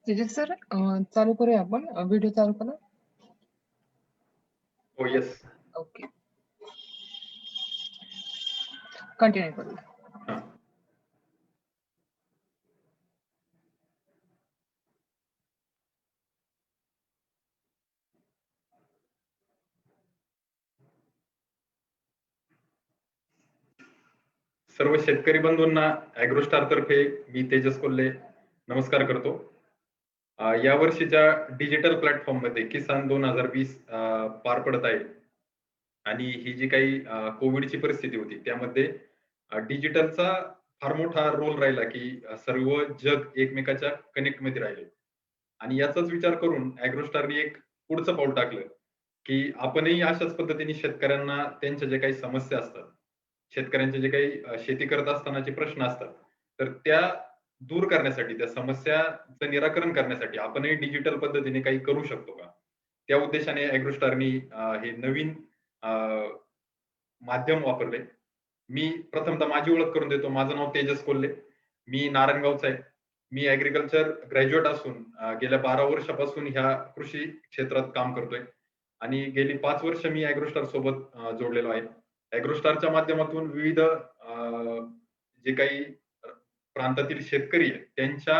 Tejas sir, चालू करूया आपण. व्हिडिओ चालू करा. हो, येस. ओके. कंटिन्यू करूया. हां. सर्व शेतकरी बंधूंना ॲग्रोस्टार तर्फे मी तेजस कोल्हे नमस्कार करतो. या वर्षीच्या डिजिटल प्लॅटफॉर्ममध्ये किसान 2020 पार पडत आहे आणि ही जी काही कोविडची परिस्थिती होती त्यामध्ये डिजिटलचा फार मोठा रोल राहिला, की सर्व जग एकमेकाच्या कनेक्टमध्ये राहिले आणि याचाच विचार करून ॲग्रोस्टारने एक पुढचं पाऊल टाकलं, की आपणही अशाच पद्धतीने शेतकऱ्यांना त्यांच्या जे काही समस्या असतात, शेतकऱ्यांचे जे काही शेती करत असतानाचे प्रश्न असतात, तर त्या दूर करण्यासाठी, त्या समस्याचं निराकरण करण्यासाठी आपणही डिजिटल पद्धतीने काही करू शकतो का? त्या उद्देशाने ॲग्रोस्टारनी हे नवीन अ, माध्यम वापरले. मी प्रथमतः माझी ओळख करून देतो. माझं नाव तेजस कोल्हे. मी नारायणगावचा आहे. मी ॲग्रीकल्चर ग्रॅज्युएट असून गेल्या 12 वर्षापासून ह्या कृषी क्षेत्रात काम करतोय आणि गेली 5 वर्ष मी ॲग्रोस्टार सोबत जोडलेलो आहे. ॲग्रोस्टारच्या माध्यमातून विविध जे काही प्रांतातील शेतकरी आहेत, त्यांच्या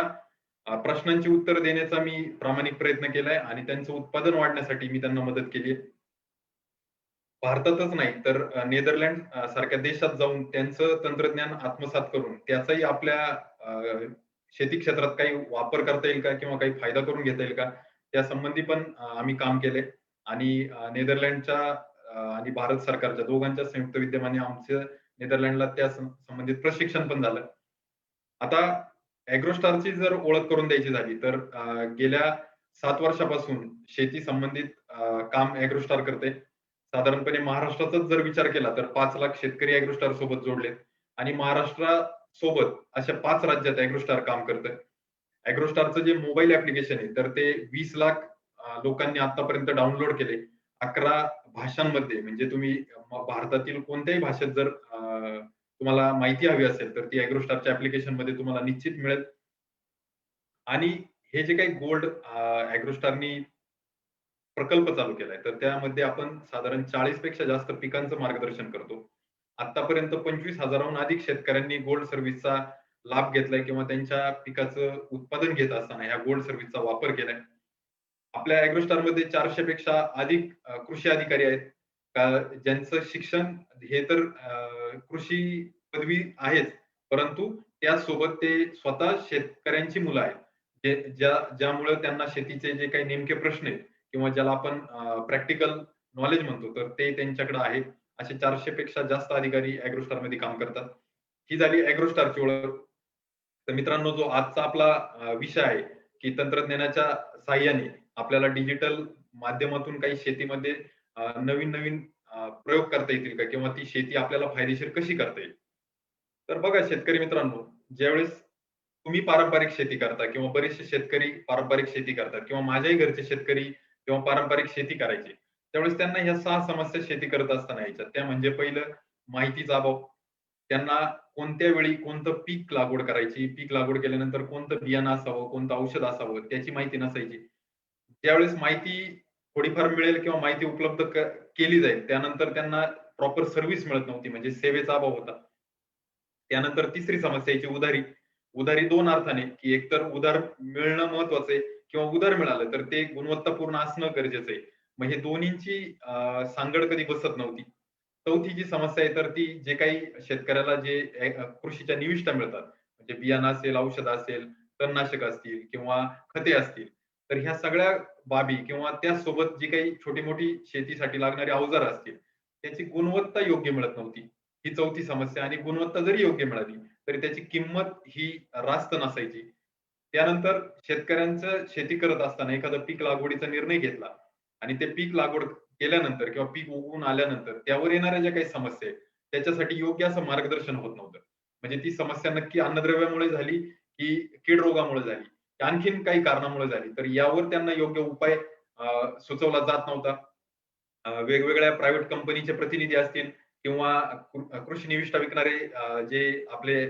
प्रश्नांची उत्तरं देण्याचा मी प्रामाणिक प्रयत्न केलाय आणि त्यांचं उत्पादन वाढण्यासाठी मी त्यांना मदत केली आहे. भारतातच नाही तर नेदरलँड सारख्या देशात जाऊन त्यांचं तंत्रज्ञान आत्मसात करून त्याचाही आपल्या शेती क्षेत्रात काही वापर करता येईल का किंवा काही फायदा करून घेता येईल का त्या संबंधी पण आम्ही काम केले आणि नेदरलँडच्या आणि भारत सरकारच्या दोघांच्या संयुक्त विद्यमाने आमचं नेदरलँडला त्या संबंधित प्रशिक्षण पण झालं. आता ॲग्रोस्टारची जर ओळख करून द्यायची झाली तर गेल्या 7 वर्षापासून शेती संबंधित काम ॲग्रोस्टार करते. साधारणपणे महाराष्ट्राचाच जर विचार केला तर 5,00,000 शेतकरी ॲग्रोस्टार सोबत जोडलेत आणि महाराष्ट्रासोबत अशा 5 राज्यात ॲग्रोस्टार काम करतंय. ॲग्रोस्टारचं जे मोबाईल ॲप्लिकेशन आहे तर ते 20,00,000 लोकांनी आतापर्यंत डाउनलोड केले. 11 भाषांमध्ये म्हणजे तुम्ही भारतातील कोणत्याही भाषेत जर तुम्हाला माहिती हवी असेल तर ती ॲग्रोस्टारच्या ॲप्लिकेशनमध्ये तुम्हाला निश्चित मिळेल. आणि हे जे काही गोल्ड ॲग्रोस्टारनी प्रकल्प चालू केलाय, तर त्यामध्ये आपण साधारण 40 पेक्षा जास्त पिकांचं मार्गदर्शन करतो. आतापर्यंत 25,000 हून अधिक शेतकऱ्यांनी गोल्ड सर्व्हिसचा लाभ घेतलाय किंवा त्यांच्या पिकाचं उत्पादन घेत असताना ह्या गोल्ड सर्व्हिसचा वापर केलाय. आपल्या ॲग्रोस्टारमध्ये 400 पेक्षा अधिक कृषी अधिकारी आहेत. ज्यांचं शिक्षण हे तर कृषी पदवी आहेच, परंतु त्यासोबत ते स्वतः शेतकऱ्यांची मुलं आहेत. ज्यामुळे त्यांना शेतीचे जे काही नेमके प्रश्न आहेत किंवा ज्याला आपण प्रॅक्टिकल नॉलेज म्हणतो, तर ते त्यांच्याकडे आहे. असे 400 पेक्षा जास्त अधिकारी ॲग्रोस्टारमध्ये काम करतात. ही झाली ॲग्रोस्टारची ओळख. तर मित्रांनो, जो आजचा आपला विषय आहे, की तंत्रज्ञानाच्या साहाय्याने आपल्याला डिजिटल माध्यमातून काही शेतीमध्ये नवीन-नवीन प्रयोग करता येतील का? किंवा ती शेती आपल्याला फायदेशीर कशी करता येईल? तर बघा शेतकरी मित्रांनो, ज्यावेळेस तुम्ही पारंपरिक शेती करता किंवा बरेचसे शेतकरी पारंपरिक शेती करतात किंवा माझ्याही घरचे शेतकरी किंवा पारंपरिक शेती करायचे. त्यावेळेस त्यांना ह्या 6 समस्या शेती करत असताना यायच्या. त्या म्हणजे पहिलं माहितीचा अभाव. त्यांना कोणत्या वेळी कोणतं पीक लागवड करायची, पीक लागवड केल्यानंतर कोणतं बियाणं असावं, कोणतं औषध असावं त्याची माहिती नसायची. ज्यावेळेस माहिती थोडीफार मिळेल किंवा माहिती उपलब्ध केली जाईल, त्यानंतर त्यांना प्रॉपर सर्व्हिस मिळत नव्हती म्हणजे सेवेचा अभाव होता. त्यानंतर तिसरी समस्या यायची उधारी. उधारी 2 अर्थाने, की एकतर उधार मिळणं महत्वाचं आहे किंवा उधार मिळालं तर ते गुणवत्तापूर्ण असणं गरजेचं आहे. मग हे दोन्हींची सांगड कधी बसत नव्हती. चौथी जी समस्या आहे तर ती जे काही शेतकऱ्याला जे कृषीच्या निविष्ठा मिळतात, म्हणजे बियाणं असेल, औषध असेल, तणनाशक असतील किंवा खते असतील, तर ह्या सगळ्या बाबी किंवा त्याचसोबत जी काही छोटी-मोठी शेतीसाठी लागणारी अवजारं असतील, त्याची गुणवत्ता योग्य मिळत नव्हती. ही चौथी समस्या आणि गुणवत्ता जरी योग्य मिळाली, तरी त्याची किंमत ही रास्त नसायची. त्यानंतर शेतकऱ्यांचं शेती करत असताना एखादं पीक लागवडीचा निर्णय घेतला आणि ते पीक लागवड केल्यानंतर किंवा पीक उगवून आल्यानंतर त्यावर येणाऱ्या ज्या काही समस्या आहेत, त्याच्यासाठी योग्य असं मार्गदर्शन होत नव्हतं. म्हणजे ती समस्या नक्की अन्नद्रव्यामुळे झाली, की कीड रोगामुळे झाली, की आणखीन काही कारणामुळे झाली. तर यावर त्यांना योग्य उपाय सुचवला जात नव्हता. वेगवेगळ्या प्रायव्हेट कंपनीचे प्रतिनिधी असतील किंवा कृषी निविष्ठा विकणारे जे आपले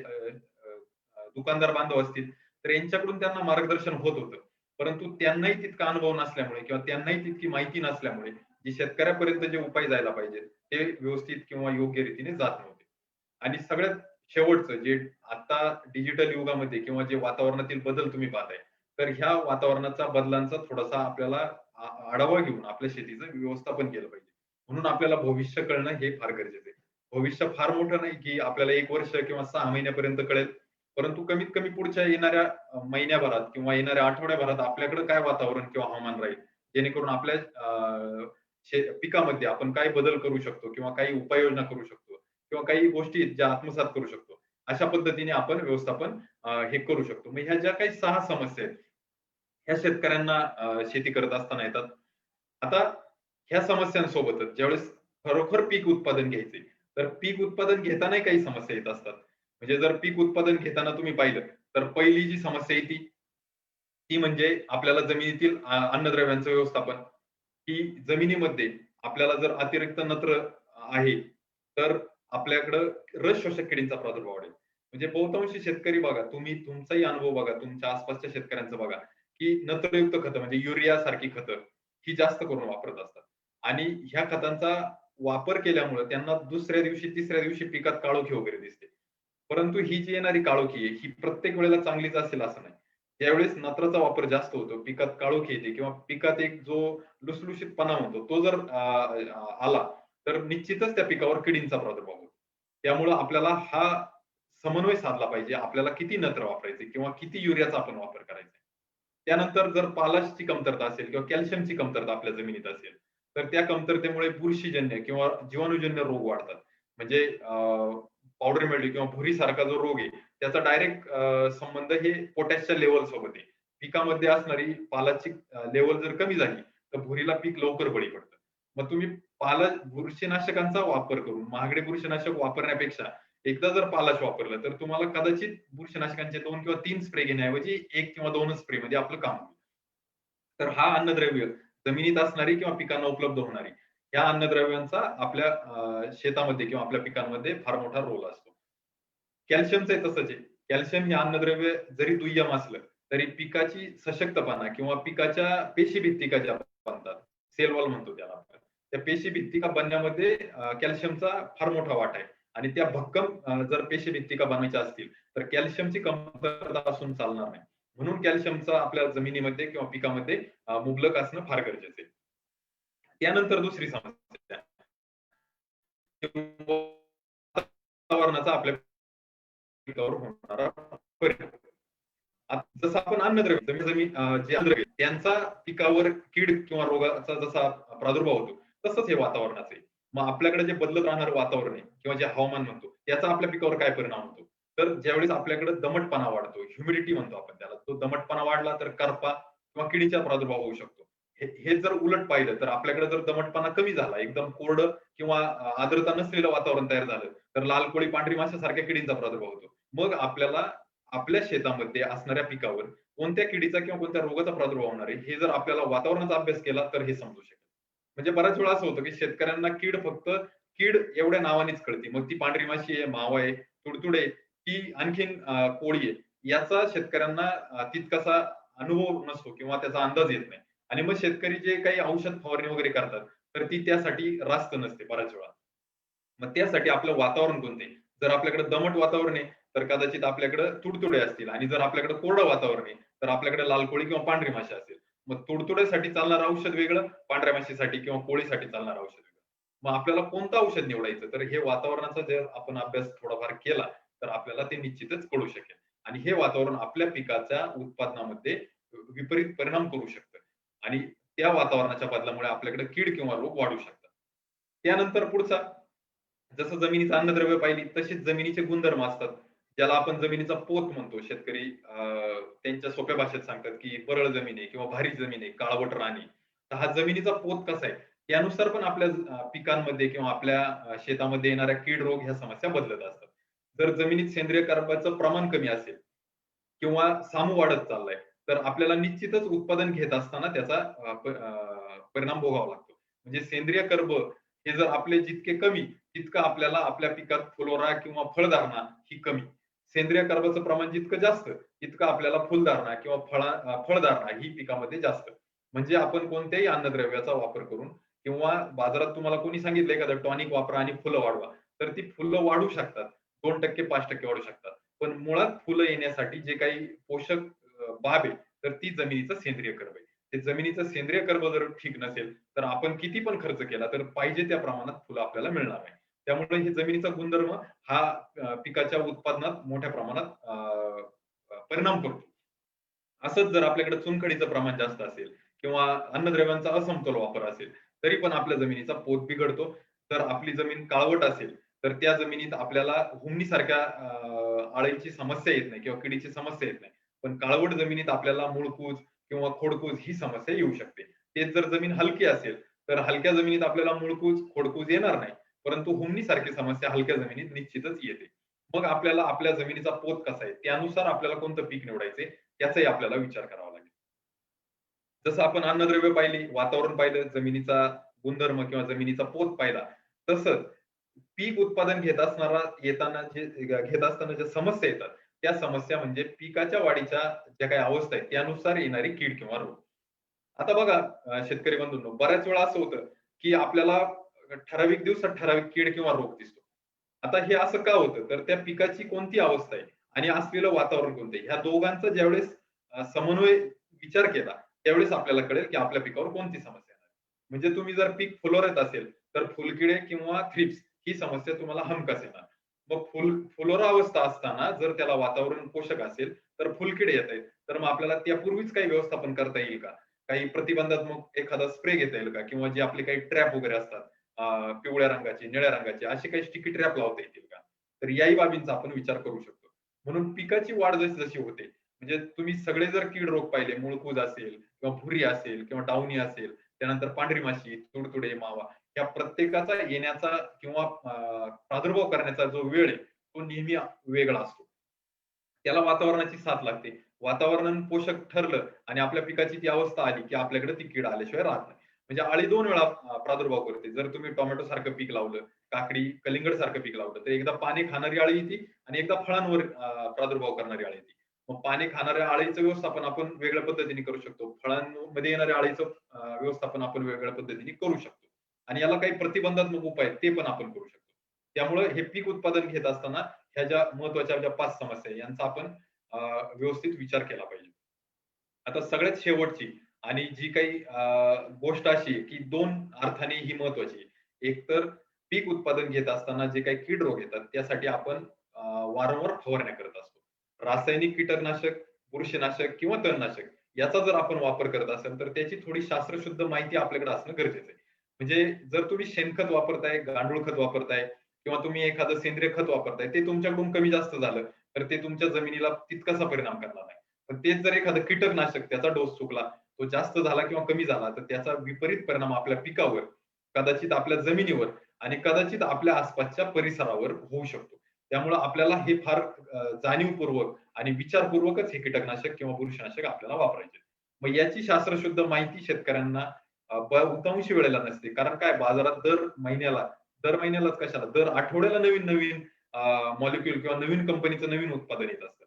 दुकानदार बांधव असतील, तर यांच्याकडून त्यांना मार्गदर्शन होत होतं. परंतु त्यांनाही तितका अनुभव नसल्यामुळे किंवा त्यांनाही तितकी माहिती नसल्यामुळे जे शेतकऱ्यापर्यंत जे उपाय जायला पाहिजे ते व्यवस्थित किंवा योग्य रीतीने जात नव्हते. आणि सगळ्यात शेवटचं जे आता डिजिटल युगामध्ये किंवा जे वातावरणातील बदल तुम्ही पाहताय, तर ह्या वातावरणाचा बदलांचा थोडासा आपल्याला आढावा घेऊन आपल्या शेतीचं व्यवस्थापन केलं पाहिजे. म्हणून आपल्याला भविष्य कळणं हे फार गरजेचं आहे. भविष्य फार मोठं नाही की आपल्याला 1 वर्ष किंवा 6 महिन्यापर्यंत कळेल. परंतु कमीत कमी पुढच्या येणाऱ्या महिन्याभरात किंवा येणाऱ्या आठवड्याभरात आपल्याकडे काय वातावरण किंवा हवामान राहील, जेणेकरून आपल्या पिकामध्ये आपण काय बदल करू शकतो किंवा काही उपाययोजना करू शकतो किंवा काही गोष्टी आहेत ज्या आत्मसात करू शकतो. अशा पद्धतीने आपण व्यवस्थापन हे करू शकतो. मग ह्या ज्या काही 6 समस्या आहेत, ह्या शेतकऱ्यांना शेती करत असताना येतात. आता ह्या समस्यांसोबतच ज्यावेळेस खरोखर पीक उत्पादन घ्यायचे, तर पीक उत्पादन घेतानाही काही समस्या येत असतात. म्हणजे जर पीक उत्पादन घेताना तुम्ही पाहिलं, तर पहिली जी समस्या येते ती म्हणजे आपल्याला जमिनीतील अन्नद्रव्यांचं व्यवस्थापन. की जमिनीमध्ये आपल्याला जर अतिरिक्त नत्र आहे, तर आपल्याकडं रस शोषक किडींचा प्रादुर्भाव वाढेल. म्हणजे बहुतांशी शेतकरी बघा, तुम्ही तुमचाही अनुभव बघा, तुमच्या आसपासच्या शेतकऱ्यांचं बघा, की नत्रयुक्त खतं म्हणजे युरिया सारखी खतं ही जास्त करून वापरत असतात. आणि ह्या खतांचा वापर केल्यामुळे त्यांना दुसऱ्या दिवशी, तिसऱ्या दिवशी पिकात काळोखी वगैरे दिसते. परंतु ही जी येणारी काळोखी आहे, ही प्रत्येक वेळेला चांगलीच असेल असं नाही. ज्यावेळेस नत्राचा वापर जास्त होतो, पिकात काळोखी येते किंवा पिकात एक जो लुसलुशीतपणा म्हणतो तो जर आला, तर निश्चितच त्या पिकावर किडींचा प्रादुर्भाव होतो. त्यामुळं आपल्याला हा समन्वय साधला पाहिजे. आपल्याला किती नत्र वापरायचे किंवा किती युरियाचा आपण वापर करायचा. त्यानंतर जर पालाशची कमतरता असेल किंवा कॅल्शियमची कमतरता आपल्या जमिनीत असेल, तर त्या कमतरतेमुळे बुरशीजन्य किंवा जीवाणूजन्य रोग वाढतात. म्हणजे पावडर मिळते किंवा भुरीसारखा जो रोग आहे, त्याचा डायरेक्ट संबंध हे पोटॅशच्या लेव्हल सोबत आहे. पिकामध्ये असणारी पालाची लेव्हल जर कमी झाली, तर भुरीला पीक लवकर बळी पडतं. मग तुम्ही बुरशीनाशकांचा वापर करून महागडे बुरशीनाशक वापरण्यापेक्षा एकदा जर पालाश वापरलं, तर तुम्हाला कदाचित बुरशीनाशकांचे 2 किंवा 3 स्प्रे घेण्याऐवजी 1 किंवा 2च स्प्रेमध्ये आपलं काम होईल. तर हा अन्नद्रव्य जमिनीत असणारी किंवा पिकांना उपलब्ध होणारी या अन्नद्रव्यांचा आपल्या शेतामध्ये किंवा आपल्या पिकांमध्ये फार मोठा रोल असतो. कॅल्शियमचंही तसंच आहे. कॅल्शियम हे अन्नद्रव्य जरी दुय्यम असलं, तरी पिकाची सशक्तपणा किंवा पिकाच्या पेशीभित्तिका ज्या बनतात, सेल वॉल म्हणतो त्याला आपण. त्या पेशीभित्तिका बनण्यामध्ये कॅल्शियमचा फार मोठा वाटा आहे. आणि त्या भक्कम जर पेशीभित्तिका बनवायच्या असतील, तर कॅल्शियमची कमतरता असून चालणार नाही. म्हणून कॅल्शियमचा आपल्या जमिनीमध्ये किंवा पिकामध्ये मुबलक असणं फार गरजेचं आहे. त्यानंतर दुसरी समस्या वातावरणाचा आपल्या पिकावर होणारा परिणाम. जसं आपण अन्नद्रव्य जे अन्नद्रव्य त्यांचा पिकावर कीड किंवा रोगाचा जसा प्रादुर्भाव होतो, तसंच हे वातावरणाचं आहे. मग आपल्याकडे जे बदलत राहणारं वातावरण आहे किंवा जे हवामान म्हणतो, त्याचा आपल्या पिकावर काय परिणाम होतो? तर ज्यावेळेस आपल्याकडे दमटपणा वाढतो, ह्युमिडिटी म्हणतो आपण त्याला. तो दमटपणा वाढला तर करपा किंवा किडीचा प्रादुर्भाव होऊ शकतो. हे जर उलट पाहिलं तर आपल्याकडे जर दमटपणा कमी झाला, एकदम कोरडं किंवा आर्द्रता नसलेलं वातावरण तयार झालं, तर लाल कोळी, पांढरी माशासारख्या किडींचा प्रादुर्भाव होतो. मग आपल्याला आपल्या शेतामध्ये असणाऱ्या पिकावर कोणत्या किडीचा किंवा कोणत्या रोगाचा प्रादुर्भाव होणार आहे, हे जर आपल्याला वातावरणाचा अभ्यास केला तर हे समजू शकेल. म्हणजे बऱ्याच वेळा असं होतं, की शेतकऱ्यांना फक्त कीड एवढ्या नावानेच कळते. मग ती पांढरी माशी आहे, मावा आहे, तुडतुड आहे, की आणखीन कोळी आहे. याचा शेतकऱ्यांना तितकासा अनुभव नसतो किंवा त्याचा अंदाज येत नाही. आणि मग शेतकरी जे काही औषध फवारणी वगैरे करतात, तर ती त्यासाठी रास्त नसते बऱ्याच वेळा. मग त्यासाठी आपलं वातावरण कोणते? जर आपल्याकडे दमट वातावरण आहे, तर कदाचित आपल्याकडे तुडतुडे असतील आणि जर आपल्याकडे कोरडं वातावरण आहे, तर आपल्याकडे लाल कोळी किंवा पांढरी माशी असेल. मग तुडतुड्यासाठी चालणारं औषध वेगळं, पांढऱ्या माशीसाठी किंवा कोळीसाठी चालणारं औषध वेगळं. मग आपल्याला कोणतं औषध निवडायचं? तर हे वातावरणाचा जर आपण अभ्यास थोडाफार केला, तर आपल्याला ते निश्चितच कळू शकेल. आणि हे वातावरण आपल्या पिकाच्या उत्पादनामध्ये विपरीत परिणाम करू शकतं. आणि त्या वातावरणाच्या बदलामुळे आपल्याकडे कीड किंवा रोग वाढू शकतात. त्यानंतर पुढचा जसं जमिनीचं अन्नद्रव्य पाहिली, तशीच जमिनीचे गुणधर्म असतात. ज्याला आपण जमिनीचा पोत म्हणतो. शेतकरी त्यांच्या सोप्या भाषेत सांगतात, की परळ जमीन आहे किंवा भारी जमीन आहे, काळवट रान आहे. तर हा जमिनीचा पोत कसा आहे, त्यानुसार पण आपल्या पिकांमध्ये किंवा आपल्या शेतामध्ये येणाऱ्या कीड, रोग ह्या समस्या बदलत असतात. जर जमिनीत सेंद्रिय कर्बाचं प्रमाण कमी असेल किंवा सामू वाढत चाललाय, तर आपल्याला निश्चितच उत्पादन घेत असताना त्याचा परिणाम भोगावा लागतो. म्हणजे सेंद्रिय कर्ब हे जर आपले जितके कमी, तितकं आपल्याला आपल्या पिकात फुलोरा किंवा फळधारणा ही कमी. सेंद्रिय कर्बाचं प्रमाण जितकं जास्त, तितकं आपल्याला फुलधारणा किंवा फळधारणा ही पिकामध्ये जास्त. म्हणजे आपण कोणत्याही अन्नद्रव्याचा वापर करून किंवा बाजारात तुम्हाला कोणी सांगितलं एखादं टॉनिक वापरा आणि फुलं वाढवा, तर ती फुलं वाढू शकतात. 2% 5% वाढू शकतात. पण मुळात फुलं येण्यासाठी जे काही पोषक बाब आहे, तर ती जमिनीचं सेंद्रिय कर्ब आहे. ते जमिनीचं सेंद्रिय कर्ब जर ठीक नसेल, तर आपण किती पण खर्च केला, तर पाहिजे त्या प्रमाणात फुलं आपल्याला मिळणार नाही. त्यामुळे हे जमिनीचा गुणधर्म हा पिकाच्या उत्पादनात मोठ्या प्रमाणात परिणाम करतो. असंच जर आपल्याकडे चुनखडीचं प्रमाण जास्त असेल किंवा अन्नद्रव्यांचा असमतोल वापर असेल, तरी पण आपल्या जमिनीचा पोत बिघडतो. तर आपली जमीन काळवट असेल, तर त्या जमिनीत आपल्याला हुमणीसारख्या अळीची समस्या येत नाही किंवा किडीची समस्या येत नाही. पण काळवट जमिनीत आपल्याला मुळकूज किंवा खोडकूज ही समस्या येऊ शकते. तेच जर जमीन हलकी असेल, तर हलक्या जमिनीत आपल्याला मुळकूज, खोडकूज येणार नाही. परंतु हुमणीसारखी समस्या हलक्या जमिनीत निश्चितच येते. मग आपल्याला आपल्या जमिनीचा पोत कसा आहे, त्यानुसार आपल्याला कोणतं पीक निवडायचंय याचाही आपल्याला विचार करावा लागेल. जसं आपण अन्नद्रव्य पाहिली, वातावरण पाहिलं, जमिनीचा गुणधर्म किंवा जमिनीचा पोत पाहिला, तसंच पीक उत्पादन घेत असताना ज्या समस्या येतात, त्या समस्या म्हणजे पिकाच्या वाढीच्या ज्या काही अवस्था आहेत, त्यानुसार येणारी कीड किंवा रोग. आता बघा शेतकरी बंधूंनो, बऱ्याच वेळा असं होतं, की आपल्याला ठराविक दिवसात ठराविक कीड किंवा रोग दिसतो. आता हे असं का होतं? तर त्या पिकाची कोणती अवस्था आहे आणि असलेलं वातावरण कोणतं आहे, ह्या दोघांचा ज्यावेळेस समन्वय विचार केला, त्यावेळेस आपल्याला कळेल, की आपल्या पिकावर कोणती समस्या येणार. म्हणजे तुम्ही जर पीक फुलोऱ्यात असेल, तर फुलकिडे किंवा थ्रिप्स ही समस्या तुम्हाला हमखास येणार. मग फुलोरा अवस्था असताना जर त्याला वातावरण पोषक असेल, तर फुलकिडे येत आहेत. तर मग आपल्याला त्यापूर्वीच काही व्यवस्थापन करता येईल का? काही प्रतिबंधात्मक एखादा स्प्रे घेता येईल का? किंवा जे आपले काही ट्रॅप वगैरे असतात, पिवळ्या रंगाचे, निळ्या रंगाचे असे काही स्टिकी ट्रॅप लावता येतील का? तर याही बाबींचा आपण विचार करू शकतो. म्हणून पिकाची वाढ जशी-जशी होते, म्हणजे तुम्ही सगळे जर कीड रोग पाहिले, मुळकूज असेल किंवा भुरी असेल किंवा डावणी असेल, त्यानंतर पांढरी माशी, तुडतुडे, मावा या प्रत्येकाचा येण्याचा किंवा प्रादुर्भाव करण्याचा जो वेळ आहे, तो नेहमी वेगळा असतो. त्याला वातावरणाची साथ लागते. वातावरण पोषक ठरलं आणि आपल्या पिकाची ती अवस्था आली, की आपल्याकडे ती कीड आल्याशिवाय राहत नाही. म्हणजे अळी 2 वेळा प्रादुर्भाव करते. जर तुम्ही टोमॅटो सारखं पीक लावलं, काकडी, कलिंगड सारखं पीक लावलं, तर एकदा पाने खाणारी अळी येते आणि एकदा फळांवर प्रादुर्भाव करणारी अळी येते. मग पाने खाणाऱ्या अळीचं व्यवस्थापन आपण वेगळ्या पद्धतीने करू शकतो. फळांमध्ये येणाऱ्या अळीचं व्यवस्थापन आपण वेगळ्या पद्धतीने करू शकतो. आणि याला काही प्रतिबंधात्मक उपाय आहेत, ते पण आपण करू शकतो. त्यामुळे हे पीक उत्पादन घेत असताना ह्या ज्या महत्त्वाच्या ज्या 5 समस्या आहे, यांचा आपण व्यवस्थित विचार केला पाहिजे. आता सगळ्यात शेवटची आणि जी काही गोष्ट अशी आहे, की 2 अर्थाने ही महत्त्वाची आहे. एक तर पीक उत्पादन घेत असताना जे काही कीड रोग येतात, त्यासाठी आपण वारंवार फवारण्या करत असतो. रासायनिक कीटकनाशक, बुरशीनाशक किंवा तणनाशक याचा जर आपण वापर करत असाल, तर त्याची थोडी शास्त्रशुद्ध माहिती आपल्याकडे असणं गरजेचं आहे. म्हणजे जर तुम्ही शेणखत वापरताय, गांडूळ खत वापरताय किंवा तुम्ही एखादं सेंद्रिय खत वापरताय, ते तुमच्याकडून कमी जास्त झालं, तर ते तुमच्या जमिनीला तितकासा परिणाम करणार नाही. पण तेच जर एखादं कीटकनाशक त्याचा डोस चुकला, तो जास्त झाला किंवा कमी झाला, तर त्याचा विपरीत परिणाम आपल्या पिकावर, कदाचित आपल्या जमिनीवर आणि कदाचित आपल्या आसपासच्या परिसरावर होऊ शकतो. त्यामुळं आपल्याला हे फार जाणीवपूर्वक आणि विचारपूर्वकच हे कीटकनाशक किंवा बुरशीनाशक आपल्याला वापरायचे. मग याची शास्त्रशुद्ध माहिती शेतकऱ्यांना बहुतांशी वेळेला नसते. कारण काय बाजारात दर महिन्यालाच कशाला, दर आठवड्याला नवीन-नवीन मॉलिक्यूल किंवा नवीन कंपनीचं नवीन उत्पादन येत असतं.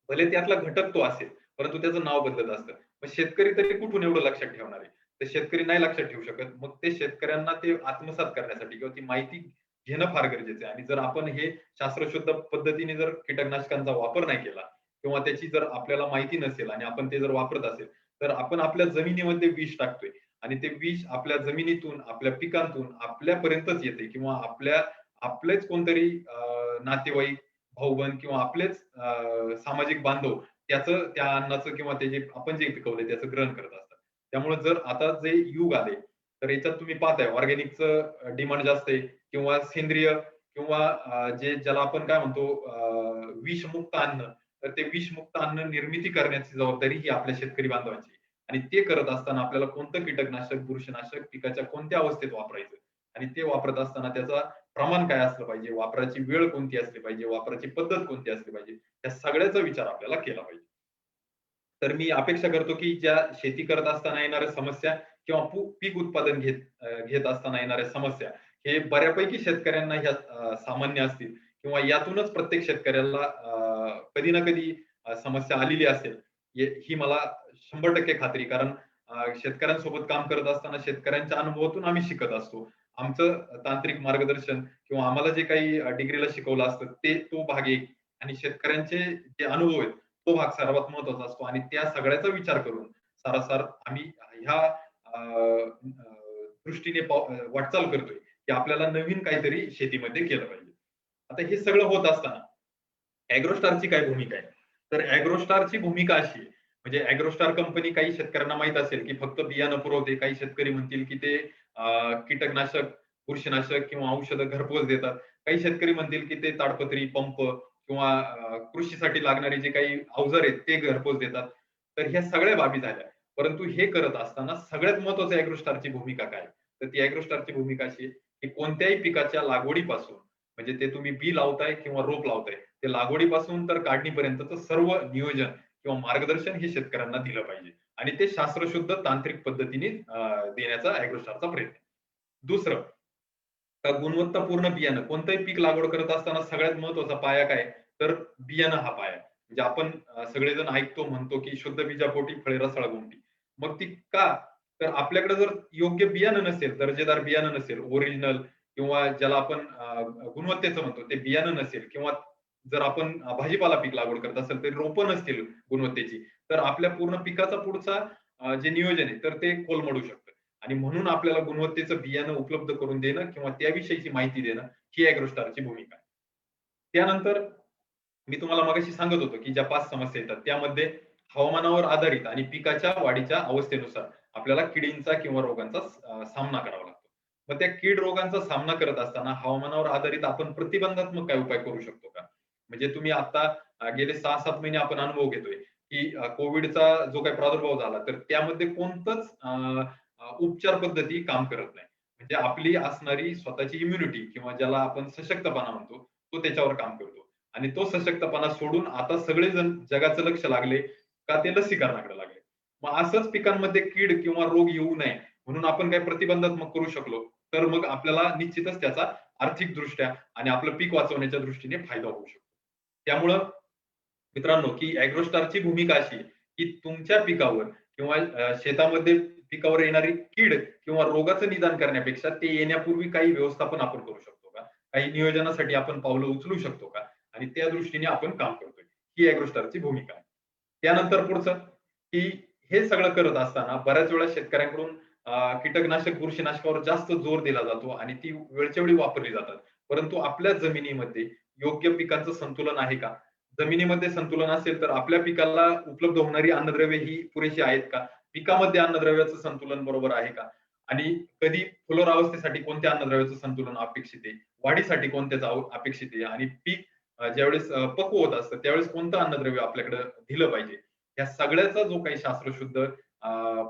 भले त्यातला घटक तो असेल, परंतु त्याचं नाव बदलत असतं. मग शेतकरी तरी कुठून एवढं लक्षात ठेवणार आहे? तर शेतकरी नाही लक्षात ठेवू शकत. मग ते शेतकऱ्यांना ते आत्मसात करण्यासाठी किंवा ती माहिती घेणं फार गरजेचं आहे. आणि जर आपण हे शास्त्रशुद्ध पद्धतीने जर कीटकनाशकांचा वापर नाही केला किंवा त्याची जर आपल्याला माहिती नसेल आणि आपण ते जर वापरत असेल, तर आपण आपल्या जमिनीमध्ये विष टाकतोय आणि ते विष आपल्या जमिनीतून, आपल्या पिकांतून आपल्यापर्यंतच येते किंवा आपलेच कोणतरी नातेवाईक, भाऊ-बंध किंवा आपलेच सामाजिक बांधव त्या अन्नाचं किंवा ते जे आपण जे पिकवलंय त्याचं ग्रहण करत असतात. त्यामुळे जर आता जे युग आले, तर याच्यात तुम्ही पाहताय ऑर्गॅनिकचं डिमांड जास्त आहे किंवा सेंद्रिय किंवा ज्याला आपण काय म्हणतो विषमुक्त अन्न, तर ते विषमुक्त अन्न निर्मिती करण्याची जबाबदारी ही आपल्या शेतकरी बांधवांची आहे. आणि ते करत असताना आपल्याला कोणतं कीटकनाशक, बुरशीनाशक पिकाच्या कोणत्या अवस्थेत वापरायचं आणि ते वापरत असताना त्याचा प्रमाण काय असलं पाहिजे, वापराची वेळ कोणती असली पाहिजे, वापराची पद्धत कोणती असली पाहिजे, या सगळ्याचा विचार आपल्याला केला पाहिजे. तर मी अपेक्षा करतो, की ज्या शेती करत असताना येणाऱ्या समस्या किंवा पीक उत्पादन घेत असताना येणाऱ्या समस्या, हे बऱ्यापैकी शेतकऱ्यांना ह्या सामान्य असतील. किंवा यातूनच प्रत्येक शेतकऱ्याला कधी ना कधी समस्या आलेली असेल, ही मला 100% खात्री आहे. कारण शेतकऱ्यांसोबत काम करत असताना शेतकऱ्यांच्या अनुभवातून आम्ही शिकत असतो. आमचं तांत्रिक मार्गदर्शन किंवा आम्हाला जे काही डिग्रीला शिकवलं असतं तो भाग एक आणि शेतकऱ्यांचे जे अनुभव आहेत, तो भाग सर्वात महत्त्वाचा असतो आणि त्या सगळ्याचा विचार करून सारासार आम्ही ह्या अ, अ, दृष्टीने वाटचाल करतोय, की आपल्याला नवीन काहीतरी शेतीमध्ये केलं पाहिजे. आता हे सगळं होत असताना अॅग्रोस्टारची काय भूमिका आहे? तर अॅग्रोस्टारची भूमिका अशी आहे, म्हणजे अॅग्रोस्टार कंपनी काही शेतकऱ्यांना माहीत असेल, की फक्त बियाणं पुरवते. काही शेतकरी म्हणतील, की ते कीटकनाशक, बुरशीनाशक किंवा औषधं घरपोच देतात. काही शेतकरी म्हणतील, की ते ताडपत्री, पंप किंवा कृषीसाठी लागणारे जे काही अवजार आहेत ते घरपोच देतात. तर ह्या सगळ्या बाबी झाल्या. परंतु हे करत असताना सगळ्यात महत्त्वाचं अॅग्रोस्टारची भूमिका काय? तर ती अॅग्रोस्टारची भूमिका अशी आहे, की कोणत्याही पिकाच्या लागवडीपासून म्हणजे ते तुम्ही बी लावताय किंवा रोप लावताय, ते लागवडीपासून तर काढणीपर्यंतचं सर्व नियोजन किंवा मार्गदर्शन हे शेतकऱ्यांना दिलं पाहिजे आणि ते शास्त्रशुद्ध तांत्रिक पद्धतीने देण्याचा अॅग्रोस्टारचा प्रयत्न आहे. दुसरं, का गुणवत्तापूर्ण बियाणं कोणतंही पीक लागवड करत असताना सगळ्यात महत्त्वाचा पाया काय? तर बियाणं हा पाया आहे. म्हणजे आपण सगळेजण ऐकतो म्हणतो, की शुद्ध बीजापोटी फळे रसाळ गुंफी. मग ती का? तर आपल्याकडे जर योग्य बियाणं नसेल, दर्जेदार बियाणं नसेल, ओरिजिनल किंवा ज्याला आपण गुणवत्तेचं म्हणतो ते बियाणं नसेल किंवा जर आपण भाजीपाला पीक लागवड करत असेल, तर रोपं नसतील गुणवत्तेची, तर आपल्या पूर्ण पिकाचा पुढचा जे नियोजन आहे, तर ते कोलमडू शकतं. आणि म्हणून आपल्याला गुणवत्तेचं बियाणं उपलब्ध करून देणं किंवा त्याविषयीची माहिती देणं ही अॅग्रोस्टारची भूमिका आहे. त्यानंतर मी तुम्हाला मगाशी सांगत होतो, की ज्या 5 समस्या येतात त्यामध्ये हवामानावर आधारित आणि पिकाच्या वाढीच्या अवस्थेनुसार आपल्याला किडींचा किंवा रोगांचा सामना करावा लागतो. मग त्या कीड रोगांचा सामना करत असताना हवामानावर आधारित आपण प्रतिबंधात्मक काय उपाय करू शकतो का? म्हणजे तुम्ही आता गेले 6-7 महिने आपण अनुभव घेतोय, की कोव्हिडचा जो काही प्रादुर्भाव झाला, तर त्यामध्ये कोणतंच उपचार पद्धती काम करत नाही. म्हणजे आपली असणारी स्वतःची इम्युनिटी किंवा ज्याला आपण सशक्तपणा म्हणतो, तो त्याच्यावर काम करतो. आणि तो सशक्तपणा सोडून आता सगळेजण जगाचं लक्ष लागले का ते लसीकरणाकडे लागले. मग असंच पिकांमध्ये कीड किंवा रोग येऊ नये म्हणून आपण काही प्रतिबंधात्मक करू शकलो, तर मग आपल्याला निश्चितच त्याचा आर्थिकदृष्ट्या आणि आपलं पीक वाचवण्याच्या दृष्टीने फायदा होऊ शकतो. त्यामुळं मित्रांनो, की अॅग्रोस्टारची भूमिका अशी आहे, की तुमच्या पिकावर किंवा शेतामध्ये पिकावर येणारी कीड किंवा रोगाचं निदान करण्यापेक्षा ते येण्यापूर्वी काही व्यवस्थापन आपण करू शकतो का? काही नियोजनासाठी आपण पावलं उचलू शकतो का? आणि त्या दृष्टीने आपण काम करतोय. ही अॅग्रोस्टारची भूमिका आहे. त्यानंतर पुढचं, की हे सगळं करत असताना बऱ्याच वेळा शेतकऱ्यांकडून कीटकनाशक, बुरशीनाशकावर जास्त जोर दिला जातो आणि ती वेळच्या वेळी वापरली जातात. परंतु आपल्या जमिनीमध्ये योग्य पिकांचं संतुलन आहे का? जमिनीमध्ये संतुलन असेल तर आपल्या पिकाला उपलब्ध होणारी अन्नद्रव्ये ही पुरेशी आहेत का? पिकामध्ये अन्नद्रव्याचं संतुलन बरोबर आहे का? आणि कधी फुलोरावस्थेसाठी कोणत्या अन्नद्रव्याचं संतुलन अपेक्षित आहे? वाढीसाठी कोणत्याचं अपेक्षित आहे? आणि पीक ज्यावेळेस पक्व होत असतं त्यावेळेस कोणतं अन्नद्रव्य आपल्याकडे दिलं पाहिजे? या सगळ्याचा जो काही शास्त्रशुद्ध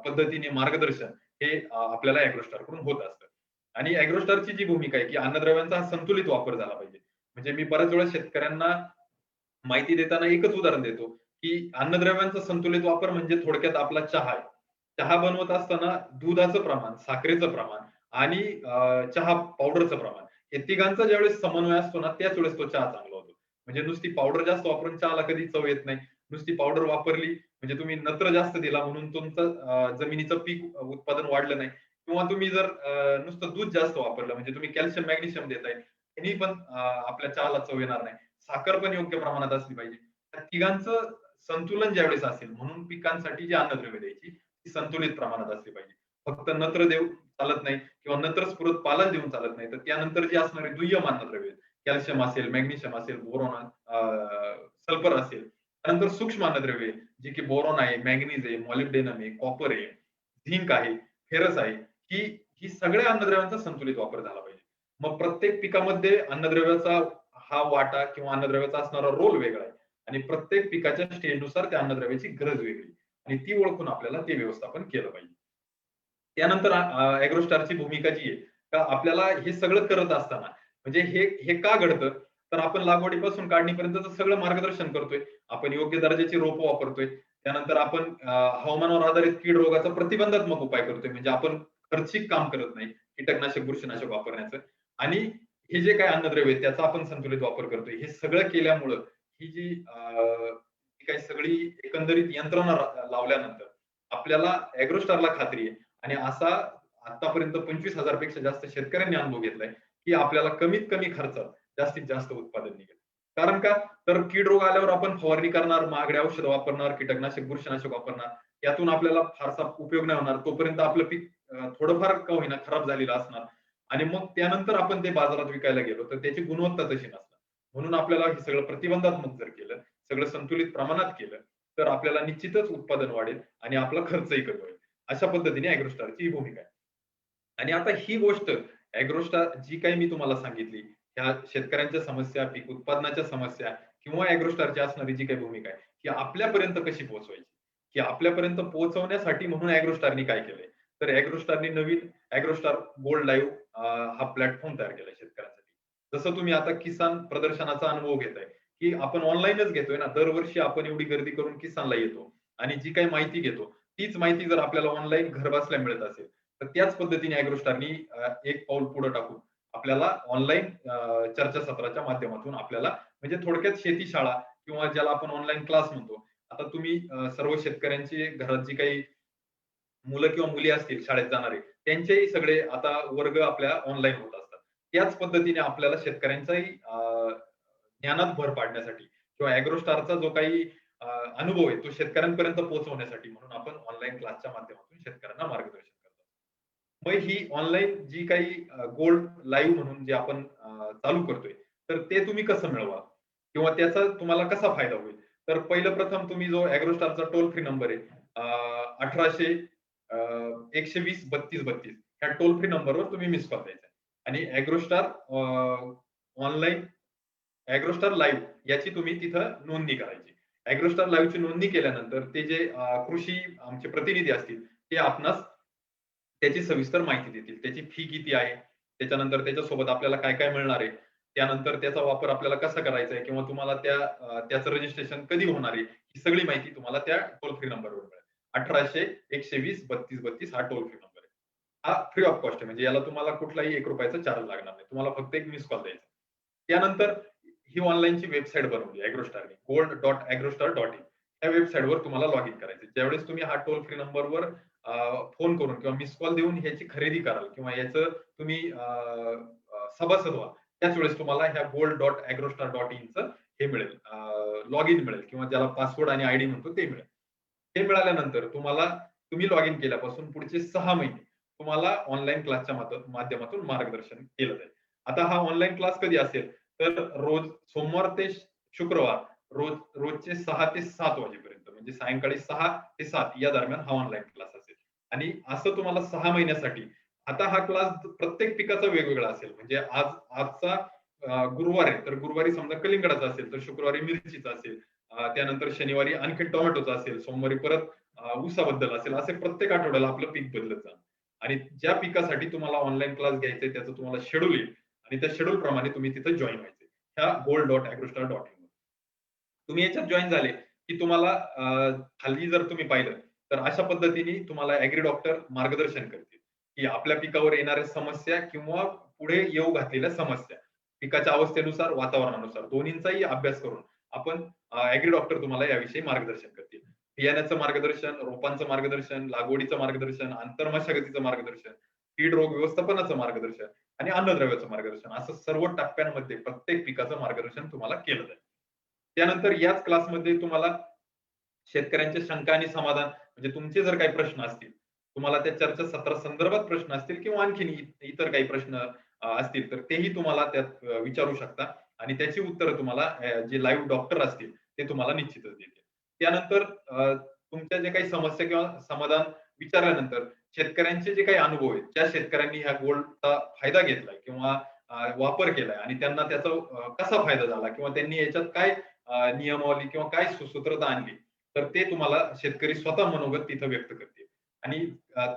पद्धतीने मार्गदर्शन हे आपल्याला अॅग्रोस्टारकडून होत असतं. आणि अॅग्रोस्टारची जी भूमिका आहे, की अन्नद्रव्यांचा हा संतुलित वापर झाला पाहिजे. म्हणजे मी बऱ्याच वेळा शेतकऱ्यांना माहिती देताना एकच उदाहरण देतो, की अन्नद्रव्यांचा संतुलित वापर म्हणजे थोडक्यात आपला चहा आहे. चहा बनवत असताना दुधाचं प्रमाण, साखरेचं प्रमाण आणि चहा पावडरचं प्रमाण हे तिघांचा ज्यावेळेस समन्वय असतो ना, त्याच वेळेस तो चहा चांगला होतो. म्हणजे नुसती पावडर जास्त वापरून चहाला कधी चव येत नाही. नुसती पावडर वापरली म्हणजे तुम्ही नत्र जास्त दिला म्हणून तुमचं जमिनीचं पीक उत्पादन वाढलं नाही किंवा तुम्ही जर नुसतं दूध जास्त वापरलं म्हणजे तुम्ही कॅल्शियम, मॅग्नेशियम देताय, त्यांनी पण आपल्या चहाला चव येणार नाही. साखर पण योग्य प्रमाणात असली पाहिजे. त्या तिघांचं संतुलन ज्यावेळेस असेल म्हणून पिकांसाठी जी अन्नद्रव्ये द्यायची ती संतुलित प्रमाणात असली पाहिजे. फक्त नत्र देऊन चालत नाही किंवा नत्र स्फुरत पालन देऊन चालत नाही. तर त्यानंतर जी असणारी दुय्यम अन्नद्रव्ये कॅल्शियम असेल, मॅग्नेशियम असेल, बोरॉन सल्फर असेल. त्यानंतर सूक्ष्म अन्नद्रव्ये जी की बोरॉन आहे, मॅंगनीज आहे, मॉलिब्डेनम आहे, कॉपर आहे, झिंक आहे, फेरस आहे. ही ही सगळ्या अन्नद्रव्यांचा संतुलित वापर झाला पाहिजे. मग प्रत्येक पिकामध्ये अन्नद्रव्याचा हा वाटा किंवा अन्नद्रव्याचा असणारा रोल वेगळा आहे आणि प्रत्येक पिकाच्या स्टेजनुसार त्या अन्नद्रव्याची गरज वेगळी आणि ती ओळखून आपल्याला ते व्यवस्थापन केलं पाहिजे. त्यानंतर अॅग्रोस्टारची भूमिका जी आहे, का आपल्याला हे सगळं करत असताना म्हणजे हे हे का घडतं? तर आपण लागवडीपासून काढणीपर्यंतचं सगळं मार्गदर्शन करतोय. आपण योग्य दर्जाची रोपं वापरतोय. त्यानंतर आपण हवामानावर आधारित कीड रोगाचा प्रतिबंधात्मक उपाय करतोय. म्हणजे आपण खर्चिक काम करत नाही, कीटकनाशक, बुरशीनाशक वापरण्याचं आणि हे जे काही अन्नद्रव्य आहेत त्याचा आपण संतुलित वापर करतोय. हे सगळं केल्यामुळं ही जी काही सगळी एकंदरीत यंत्रणा लावल्यानंतर आपल्याला ॲग्रोस्टारला खात्री आहे आणि असा आतापर्यंत 25,000 पेक्षा जास्त शेतकऱ्यांनी अनुभव घेतलाय, की आपल्याला कमीत कमी खर्चात जास्तीत जास्त उत्पादन निघेल. कारण का? तर कीड रोग आल्यावर आपण फवारणी करणार, महागडी औषधं वापरणार, कीटकनाशक, बुरशीनाशक वापरणार. यातून आपल्याला फारसा उपयोग नाही होणार. तोपर्यंत आपलं पीक थोडंफार का होईना खराब झालेलं असणार आणि मग त्यानंतर आपण ते बाजारात विकायला गेलो तर त्याची गुणवत्ता तशी नसणार. म्हणून आपल्याला हे सगळं प्रतिबंधात्मक जर केलं, सगळं संतुलित प्रमाणात केलं, तर आपल्याला निश्चितच उत्पादन वाढेल आणि आपला खर्चही कमी होईल. अशा पद्धतीने ॲग्रोस्टारची ही भूमिका आहे. आणि आता ही गोष्ट ॲग्रोस्टार जी काही मी तुम्हाला सांगितली, ह्या शेतकऱ्यांच्या समस्या, पीक उत्पादनाच्या समस्या किंवा ॲग्रोस्टारची असणारी जी काही भूमिका आहे, ही आपल्यापर्यंत कशी पोहोचवायची? की आपल्यापर्यंत पोहोचवण्यासाठी म्हणून ॲग्रोस्टारनी काय केलंय? तर ॲग्रोस्टारनी नवीन ॲग्रोस्टार गोल्ड लाईव्ह हा प्लॅटफॉर्म तयार केलाय शेतकऱ्यांसाठी. जसं तुम्ही आता किसान प्रदर्शनाचा अनुभव घेताय, की आपण ऑनलाईनच घेतोय ना. दरवर्षी आपण एवढी गर्दी करून किसानला येतो आणि जी काही माहिती घेतो, तीच माहिती जर आपल्याला ऑनलाईन घरबसल्या मिळत असेल, तर त्याच पद्धतीने ॲग्रोस्टारनी एक पाऊल पुढे टाकून आपल्याला ऑनलाईन चर्चासत्राच्या माध्यमातून आपल्याला म्हणजे थोडक्यात शेती शाळा किंवा ज्याला आपण ऑनलाईन क्लास म्हणतो. आता तुम्ही सर्व शेतकऱ्यांची घरात जी काही मुलं किंवा मुली असतील शाळेत जाणारे, त्यांचेही सगळे आता वर्ग आपल्या ऑनलाईन होत असतात. त्याच पद्धतीने आपल्याला शेतकऱ्यांचाही ज्ञानात भर पाडण्यासाठी किंवा ॲग्रोस्टारचा जो काही अनुभव आहे, तो शेतकऱ्यांपर्यंत पोहोचवण्यासाठी म्हणून आपण ऑनलाईन क्लासच्या माध्यमातून शेतकऱ्यांना मार्गदर्शन करतो. मग ही ऑनलाईन जी काही गोल्ड लाईव्ह म्हणून जे आपण चालू करतोय, तर ते तुम्ही कसं मिळवाल? किंवा त्याचा तुम्हाला कसा फायदा होईल? तर पहिलं प्रथम तुम्ही जो ॲग्रोस्टारचा टोल फ्री नंबर आहे 1800 120 32 32 ह्या टोल फ्री नंबरवर तुम्ही मिस कॉल द्यायचा आणि ऑनलाईन ॲग्रोस्टार लाईव्ह याची तुम्ही तिथं नोंदणी करायची. ॲग्रोस्टार लाईव्हची नोंदणी केल्यानंतर ते जे कृषी आमचे प्रतिनिधी असतील, ते आपणास त्याची सविस्तर माहिती देतील. त्याची फी किती आहे? त्याच्यानंतर त्याच्यासोबत आपल्याला काय-काय मिळणार आहे? त्यानंतर त्याचा वापर आपल्याला कसा करायचा आहे? किंवा तुम्हाला त्याचं रजिस्ट्रेशन कधी होणार आहे? ही सगळी माहिती तुम्हाला त्या टोल फ्री नंबरवर मिळेल. 1800 120 32 32 हा टोल फ्री नंबर आहे. हा फ्री ऑफ कॉस्ट आहे. म्हणजे याला तुम्हाला कुठलाही ₹1 चार्ज लागणार नाही. तुम्हाला फक्त एक मिस कॉल द्यायचा. त्यानंतर ही ऑनलाईनची वेबसाईट बनवली ॲग्रोस्टारने gold.agrostar.in त्या वेबसाईटवर तुम्हाला लॉग इन करायचं. ज्यावेळेस तुम्ही हा टोल फ्री नंबरवर फोन करून किंवा मिस कॉल देऊन ह्याची खरेदी कराल किंवा याचं तुम्ही सभासद व्हाल, त्याच वेळेस तुम्हाला ह्या gold.agrostar.in चं हे मिळेल लॉग इन मिळेल किंवा ज्याला पासवर्ड आणि आयडी म्हणतो ते मिळेल. हे मिळाल्यानंतर तुम्ही लॉग इन केल्यापासून पुढचे 6 महिने तुम्हाला ऑनलाईन क्लासच्या माध्यमातून मार्गदर्शन केलं जाईल. आता हा ऑनलाईन क्लास कधी असेल? तर रोज सोमवार ते शुक्रवार रोजचे 6 ते 7 वाजेपर्यंत म्हणजे सायंकाळी 6 ते 7 या दरम्यान हा ऑनलाईन क्लास असेल. आणि असं तुम्हाला 6 महिन्यासाठी आता हा क्लास प्रत्येक पिकाचा वेगवेगळा असेल. म्हणजे आजचा गुरुवार आहे, तर गुरुवारी समजा कलिंगडाचा असेल, तर शुक्रवारी मिरचीचा असेल. त्यानंतर शनिवारी आणखी टोमॅटोचा असेल, सोमवारी परत ऊसाबद्दल असेल. असे प्रत्येक आठवड्याला आपलं पीक बदलत जाणार. आणि ज्या पिकासाठी तुम्हाला ऑनलाईन क्लास घ्यायचा आहे, त्याचं तुम्हाला शेड्यूल येईल आणि त्या शेड्यूल प्रमाणे तुम्ही तिथे जॉइन व्हायचे. ह्या gold.agrostar.in तुम्ही याच्यात जॉइन झाले, की तुम्हाला खाली जर तुम्ही पाहिलं, तर अशा पद्धतीने तुम्हाला ॲग्री डॉक्टर मार्गदर्शन करतील, की आपल्या पिकावर येणाऱ्या समस्या किंवा पुढे येऊ घातलेल्या समस्या, पिकाच्या अवस्थेनुसार, वातावरणानुसार दोन्हींचाही अभ्यास करून आपण ॲग्री डॉक्टर तुम्हाला याविषयी मार्गदर्शन करतील. बियाण्याचं मार्गदर्शन, रोपांचं मार्गदर्शन, लागवडीचं मार्गदर्शन, आंतरमशागतीचं मार्गदर्शन, कीड रोग व्यवस्थापनाचं मार्गदर्शन आणि अन्नद्रव्याचं मार्गदर्शन असं सर्व टप्प्यांमध्ये प्रत्येक पिकाचं मार्गदर्शन तुम्हाला केलं जाईल. त्यानंतर याच क्लासमध्ये तुम्हाला शेतकऱ्यांच्या शंका आणि समाधान म्हणजे तुमचे जर काही प्रश्न असतील, तुम्हाला त्या चर्चासत्रासंदर्भात प्रश्न असतील किंवा आणखीन इतर काही प्रश्न असतील, तर तेही तुम्हाला त्यात विचारू शकता आणि त्याची उत्तरं तुम्हाला जे लाईव्ह डॉक्टर असतील, ते तुम्हाला निश्चितच देतील. त्यानंतर तुमच्या जे काही समस्या किंवा समाधान विचारल्यानंतर शेतकऱ्यांचे जे काही अनुभव आहेत, ज्या शेतकऱ्यांनी ह्या गोल्डचा फायदा घेतलाय किंवा वापर केलाय आणि त्यांना त्याचा कसा फायदा झाला किंवा त्यांनी याच्यात काय नियमावली किंवा काय सुसूत्रता आणली, तर ते तुम्हाला शेतकरी स्वतः मनोगत तिथं व्यक्त करतील आणि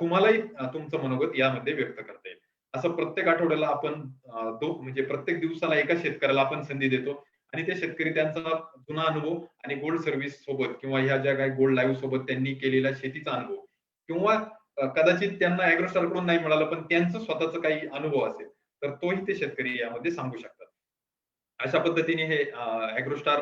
तुम्हालाही तुमचं मनोगत यामध्ये व्यक्त करता येईल. असं प्रत्येक आठवड्याला आपण म्हणजे प्रत्येक दिवसाला एका शेतकऱ्याला आपण संधी देतो आणि ते शेतकरी त्यांचा जुना अनुभव आणि गोल्ड सर्व्हिस सोबत किंवा ह्या ज्या काही गोल्ड लाईव्ह सोबत त्यांनी केलेला शेतीचा अनुभव किंवा कदाचित त्यांना ॲग्रोस्टार कडून नाही मिळालं, पण त्यांचं स्वतःचा काही अनुभव असेल, तर तोही ते शेतकरी यामध्ये सांगू शकतात. अशा पद्धतीने हे ॲग्रोस्टार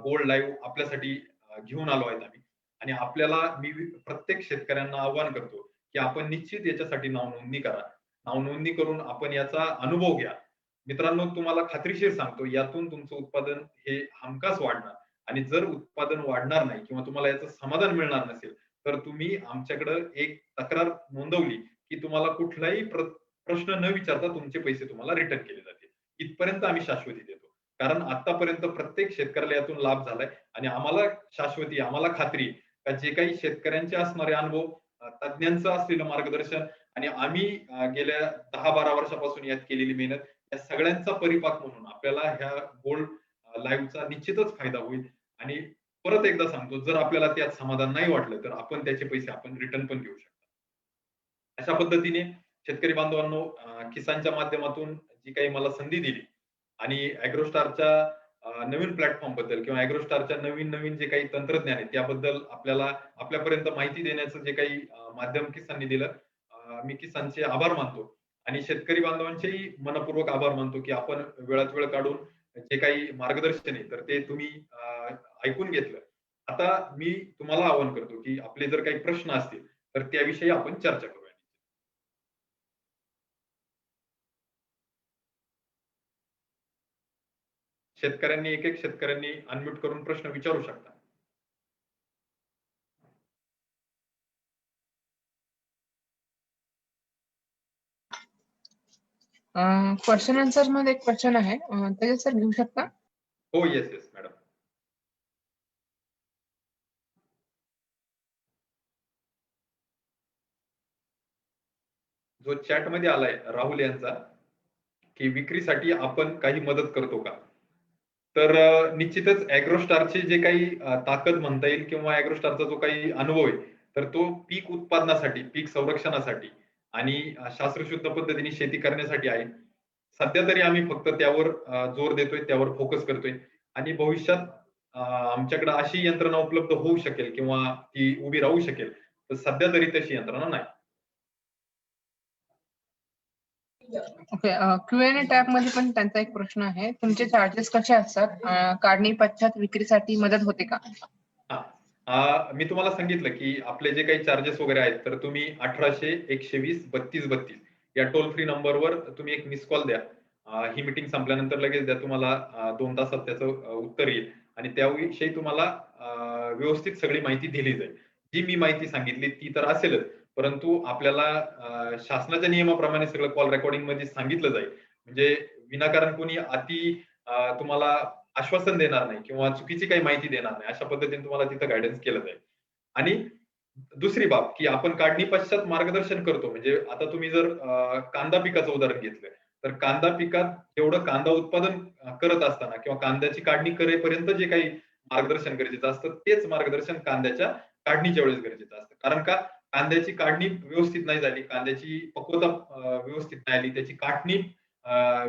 गोल्ड लाईव्ह आपल्यासाठी घेऊन आलो आहेत आम्ही. आणि आपल्याला मी प्रत्येक शेतकऱ्यांना आवाहन करतो की आपण निश्चित याच्यासाठी नावनोंदणी करा. नावनोंदणी करून आपण याचा अनुभव घ्या. मित्रांनो, तुम्हाला खात्रीशीर सांगतो, यातून तुमचं उत्पादन हे हमखास वाढणार. आणि जर उत्पादन वाढणार नाही किंवा तुम्हाला याचं समाधान मिळणार नसेल, तर तुम्ही आमच्याकडे एक तक्रार नोंदवली की तुम्हाला कुठलाही प्रश्न न विचारता तुमचे पैसे तुम्हाला रिटर्न केले जातील. इथपर्यंत आम्ही शाश्वती देतो. कारण आतापर्यंत प्रत्येक शेतकऱ्याला यातून लाभ झालाय आणि आम्हाला शाश्वती, आम्हाला खात्री का जे काही शेतकऱ्यांचे असणारे अनुभव, तज्ञांचं असलेलं मार्गदर्शन आणि आम्ही गेल्या 10-12 वर्षापासून यात केलेली मेहनत, या सगळ्यांचा परिपाक म्हणून आपल्याला ह्या गोल्ड लाईव्हचा निश्चितच फायदा होईल. आणि परत एकदा सांगतो, जर आपल्याला त्यात समाधान नाही वाटलं तर आपण त्याचे पैसे आपण रिटर्न पण घेऊ शकतो. अशा पद्धतीने शेतकरी बांधवांनो, किसानच्या माध्यमातून जी काही मला संधी दिली आणि ॲग्रोस्टारच्या नवीन प्लॅटफॉर्म बद्दल किंवा ॲग्रोस्टारच्या नवीन जे काही तंत्रज्ञान आहे त्याबद्दल आपल्याला आपल्यापर्यंत माहिती देण्याचं जे काही माध्यम किसाननी दिलं, मी किसानचे आभार मानतो आणि शेतकरी बांधवांचेही मनपूर्वक आभार मानतो की आपण वेळात वेळ काढून जे काही मार्गदर्शन आहे तर ते तुम्ही ऐकून घेतलं. आता मी तुम्हाला आवाहन करतो की आपले जर काही प्रश्न असतील तर त्याविषयी आपण चर्चा करूया. एक एक शेतकऱ्यांनी अनम्यूट करून प्रश्न विचारू शकता. क्वेश्चन आन्सर मध्ये एक क्वेश्चन आहे, त्याच्यात सर घेऊ शकता? हो, येस येस मॅडम. जो चॅट मध्ये आलाय राहुल यांचा की विक्रीसाठी आपण काही मदत करतो का? तर निश्चितच ॲग्रोस्टारची जे काही ताकद म्हणता येईल किंवा ॲग्रोस्टारचा जो काही अनुभव आहे, तर तो पीक उत्पादनासाठी, पीक संरक्षणासाठी आणि शास्त्रशुद्ध पद्धतीने शेती करण्यासाठी आहे. सध्या तरी आम्ही फक्त त्यावर जोर देतोय, त्यावर फोकस करतोय आणि भविष्यात आमच्याकडे अशी यंत्रणा उपलब्ध होऊ शकेल किंवा ती उभी राहू शकेल, तर सध्या तरी तशी यंत्रणा नाही. ओके. Q&A टॅब मध्ये पण त्यांचा एक प्रश्न आहे, तुमचे चार्जेस कसे असतात? काढणी पश्चात विक्रीसाठी मदत होते का? मी तुम्हाला सांगितलं की आपले जे काही चार्जेस वगैरे आहेत, तर तुम्ही 1800 120 32 32 या टोल फ्री नंबरवर तुम्ही एक मिस कॉल द्या. ही मीटिंग संपल्यानंतर लगेच द्या. तुम्हाला 2 तासात त्याचं उत्तर येईल आणि त्याविषयी तुम्हाला व्यवस्थित सगळी माहिती दिली जाईल. जी मी माहिती सांगितली ती तर असेलच, परंतु आपल्याला शासनाच्या नियमाप्रमाणे सगळं कॉल रेकॉर्डिंग मध्ये सांगितलं जाईल. म्हणजे विनाकारण कोणी तुम्हाला आश्वासन देणार नाही किंवा चुकीची काही माहिती देणार नाही. अशा पद्धतीने तुम्हाला तिथं गाईडन्स केलं जाईल. आणि दुसरी बाब की आपण काढणी पश्चात मार्गदर्शन करतो. म्हणजे आता तुम्ही जर कांदा पिकाचं उदाहरण घेतलं, तर कांदा पिकात जेवढं कांदा उत्पादन करत असताना किंवा कांद्याची काढणी करेपर्यंत जे काही मार्गदर्शन गरजेचं असतं, तेच मार्गदर्शन कांद्याच्या काढणीच्या वेळेस गरजेचं असतं. कारण का कांद्याची काढणी व्यवस्थित नाही झाली, कांद्याची पक्वता व्यवस्थित नाही आली, त्याची काढणी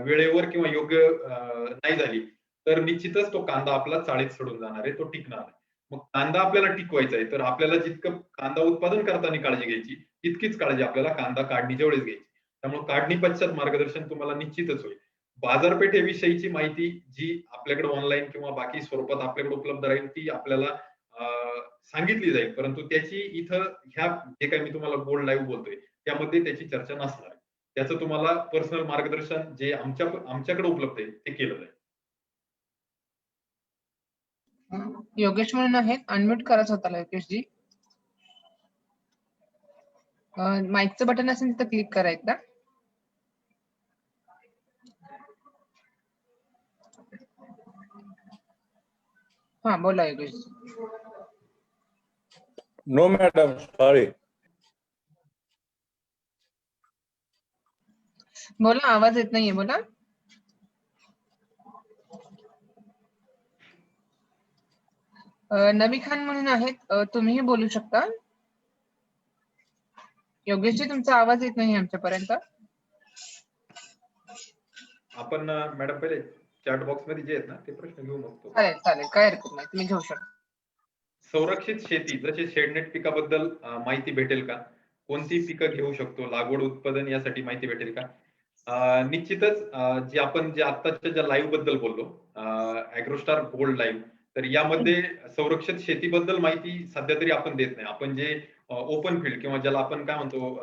वेळेवर किंवा योग्य नाही झाली, तर निश्चितच तो कांदा आपला चाळीत सडून जाणार आहे, तो टिकणार नाही. मग कांदा आपल्याला टिकवायचा आहे, तर आपल्याला जितकं कांदा उत्पादन करताना काळजी घ्यायची, तितकीच काळजी आपल्याला कांदा काढणीच्या वेळेस घ्यायची. त्यामुळे काढणी पश्चात मार्गदर्शन तुम्हाला निश्चितच होईल. बाजारपेठेविषयीची माहिती जी आपल्याकडे ऑनलाईन किंवा बाकी स्वरूपात आपल्याकडे उपलब्ध राहील, ती आपल्याला सांगितली जाईल. परंतु त्याची इथं ह्या जे काही मी तुम्हाला गोल्ड लाईव्ह बोलतोय, त्यामध्ये त्याची चर्चा नसणार आहे. त्याचं तुम्हाला पर्सनल मार्गदर्शन जे आमच्याकडे उपलब्ध आहे, ते केलं जाईल. योगेश म्हणून आहेत, अनम्यूट करा स्वतःला योगेशजी. माईकचं बटन असेल तिथं क्लिक करा एकदा. हा, बोला योगेश. No madam, sorry. बोला, आवाज येत नाहीये, बोला. नबी खान म्हणून आहेत, तुम्हीही बोलू शकता. योगेशजी, तुमचा आवाज येत नाही आमच्यापर्यंत. आपण मॅडम पहिले चॅट बॉक्स मध्ये जे आहेत ना ते प्रश्न घेऊ बघतो. चालेल चालेल, काय हरकत नाही, तुम्ही घेऊ शकता. संरक्षित शेती जसे शेडनेट पिकाबद्दल माहिती भेटेल का? कोणती पिकं घेऊ शकतो? लागवड उत्पादन यासाठी माहिती भेटेल का? निश्चितच जे आपण आत्ताच्या ज्या लाईव्ह बद्दल बोललो, ॲग्रोस्टार गोल्ड लाईव्ह, तर यामध्ये संरक्षित शेतीबद्दल माहिती सध्या तरी आपण देत नाही. आपण जे ओपन फील्ड किंवा ज्याला आपण काय म्हणतो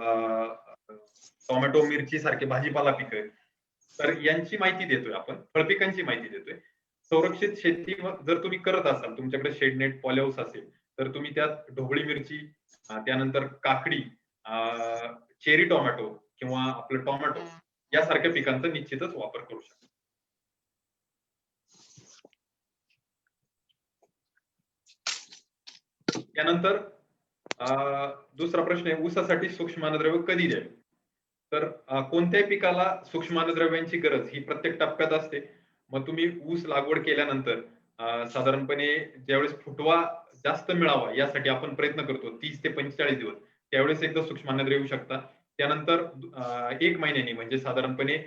टोमॅटो, मिरची सारखे भाजीपाला पिकं, तर यांची माहिती देतोय आपण, फळपिकांची माहिती देतोय. संरक्षित शेती जर तुम्ही करत असाल, तुमच्याकडे शेडनेट पॉलीहाऊस असेल, तर तुम्ही त्यात ढोबळी मिरची, त्यानंतर काकडी, चेरी टोमॅटो किंवा आपलं टोमॅटो यासारख्या पिकांचा निश्चितच वापर करू शकता. त्यानंतर दुसरा प्रश्न आहे, ऊसासाठी सूक्ष्म अन्नद्रव्य कधी द्यावे? तर कोणत्याही पिकाला सूक्ष्म अन्नद्रव्यांची गरज ही प्रत्येक टप्प्यात असते. मग तुम्ही ऊस लागवड केल्यानंतर साधारणपणे ज्यावेळेस फुटवा जास्त मिळावा यासाठी आपण प्रयत्न करतो 30 ते 45 दिवस, त्यावेळेस एकदा सूक्ष्म अन्नद्रव्य येऊ शकतात. त्यानंतर 1 महिन्यानी म्हणजे साधारणपणे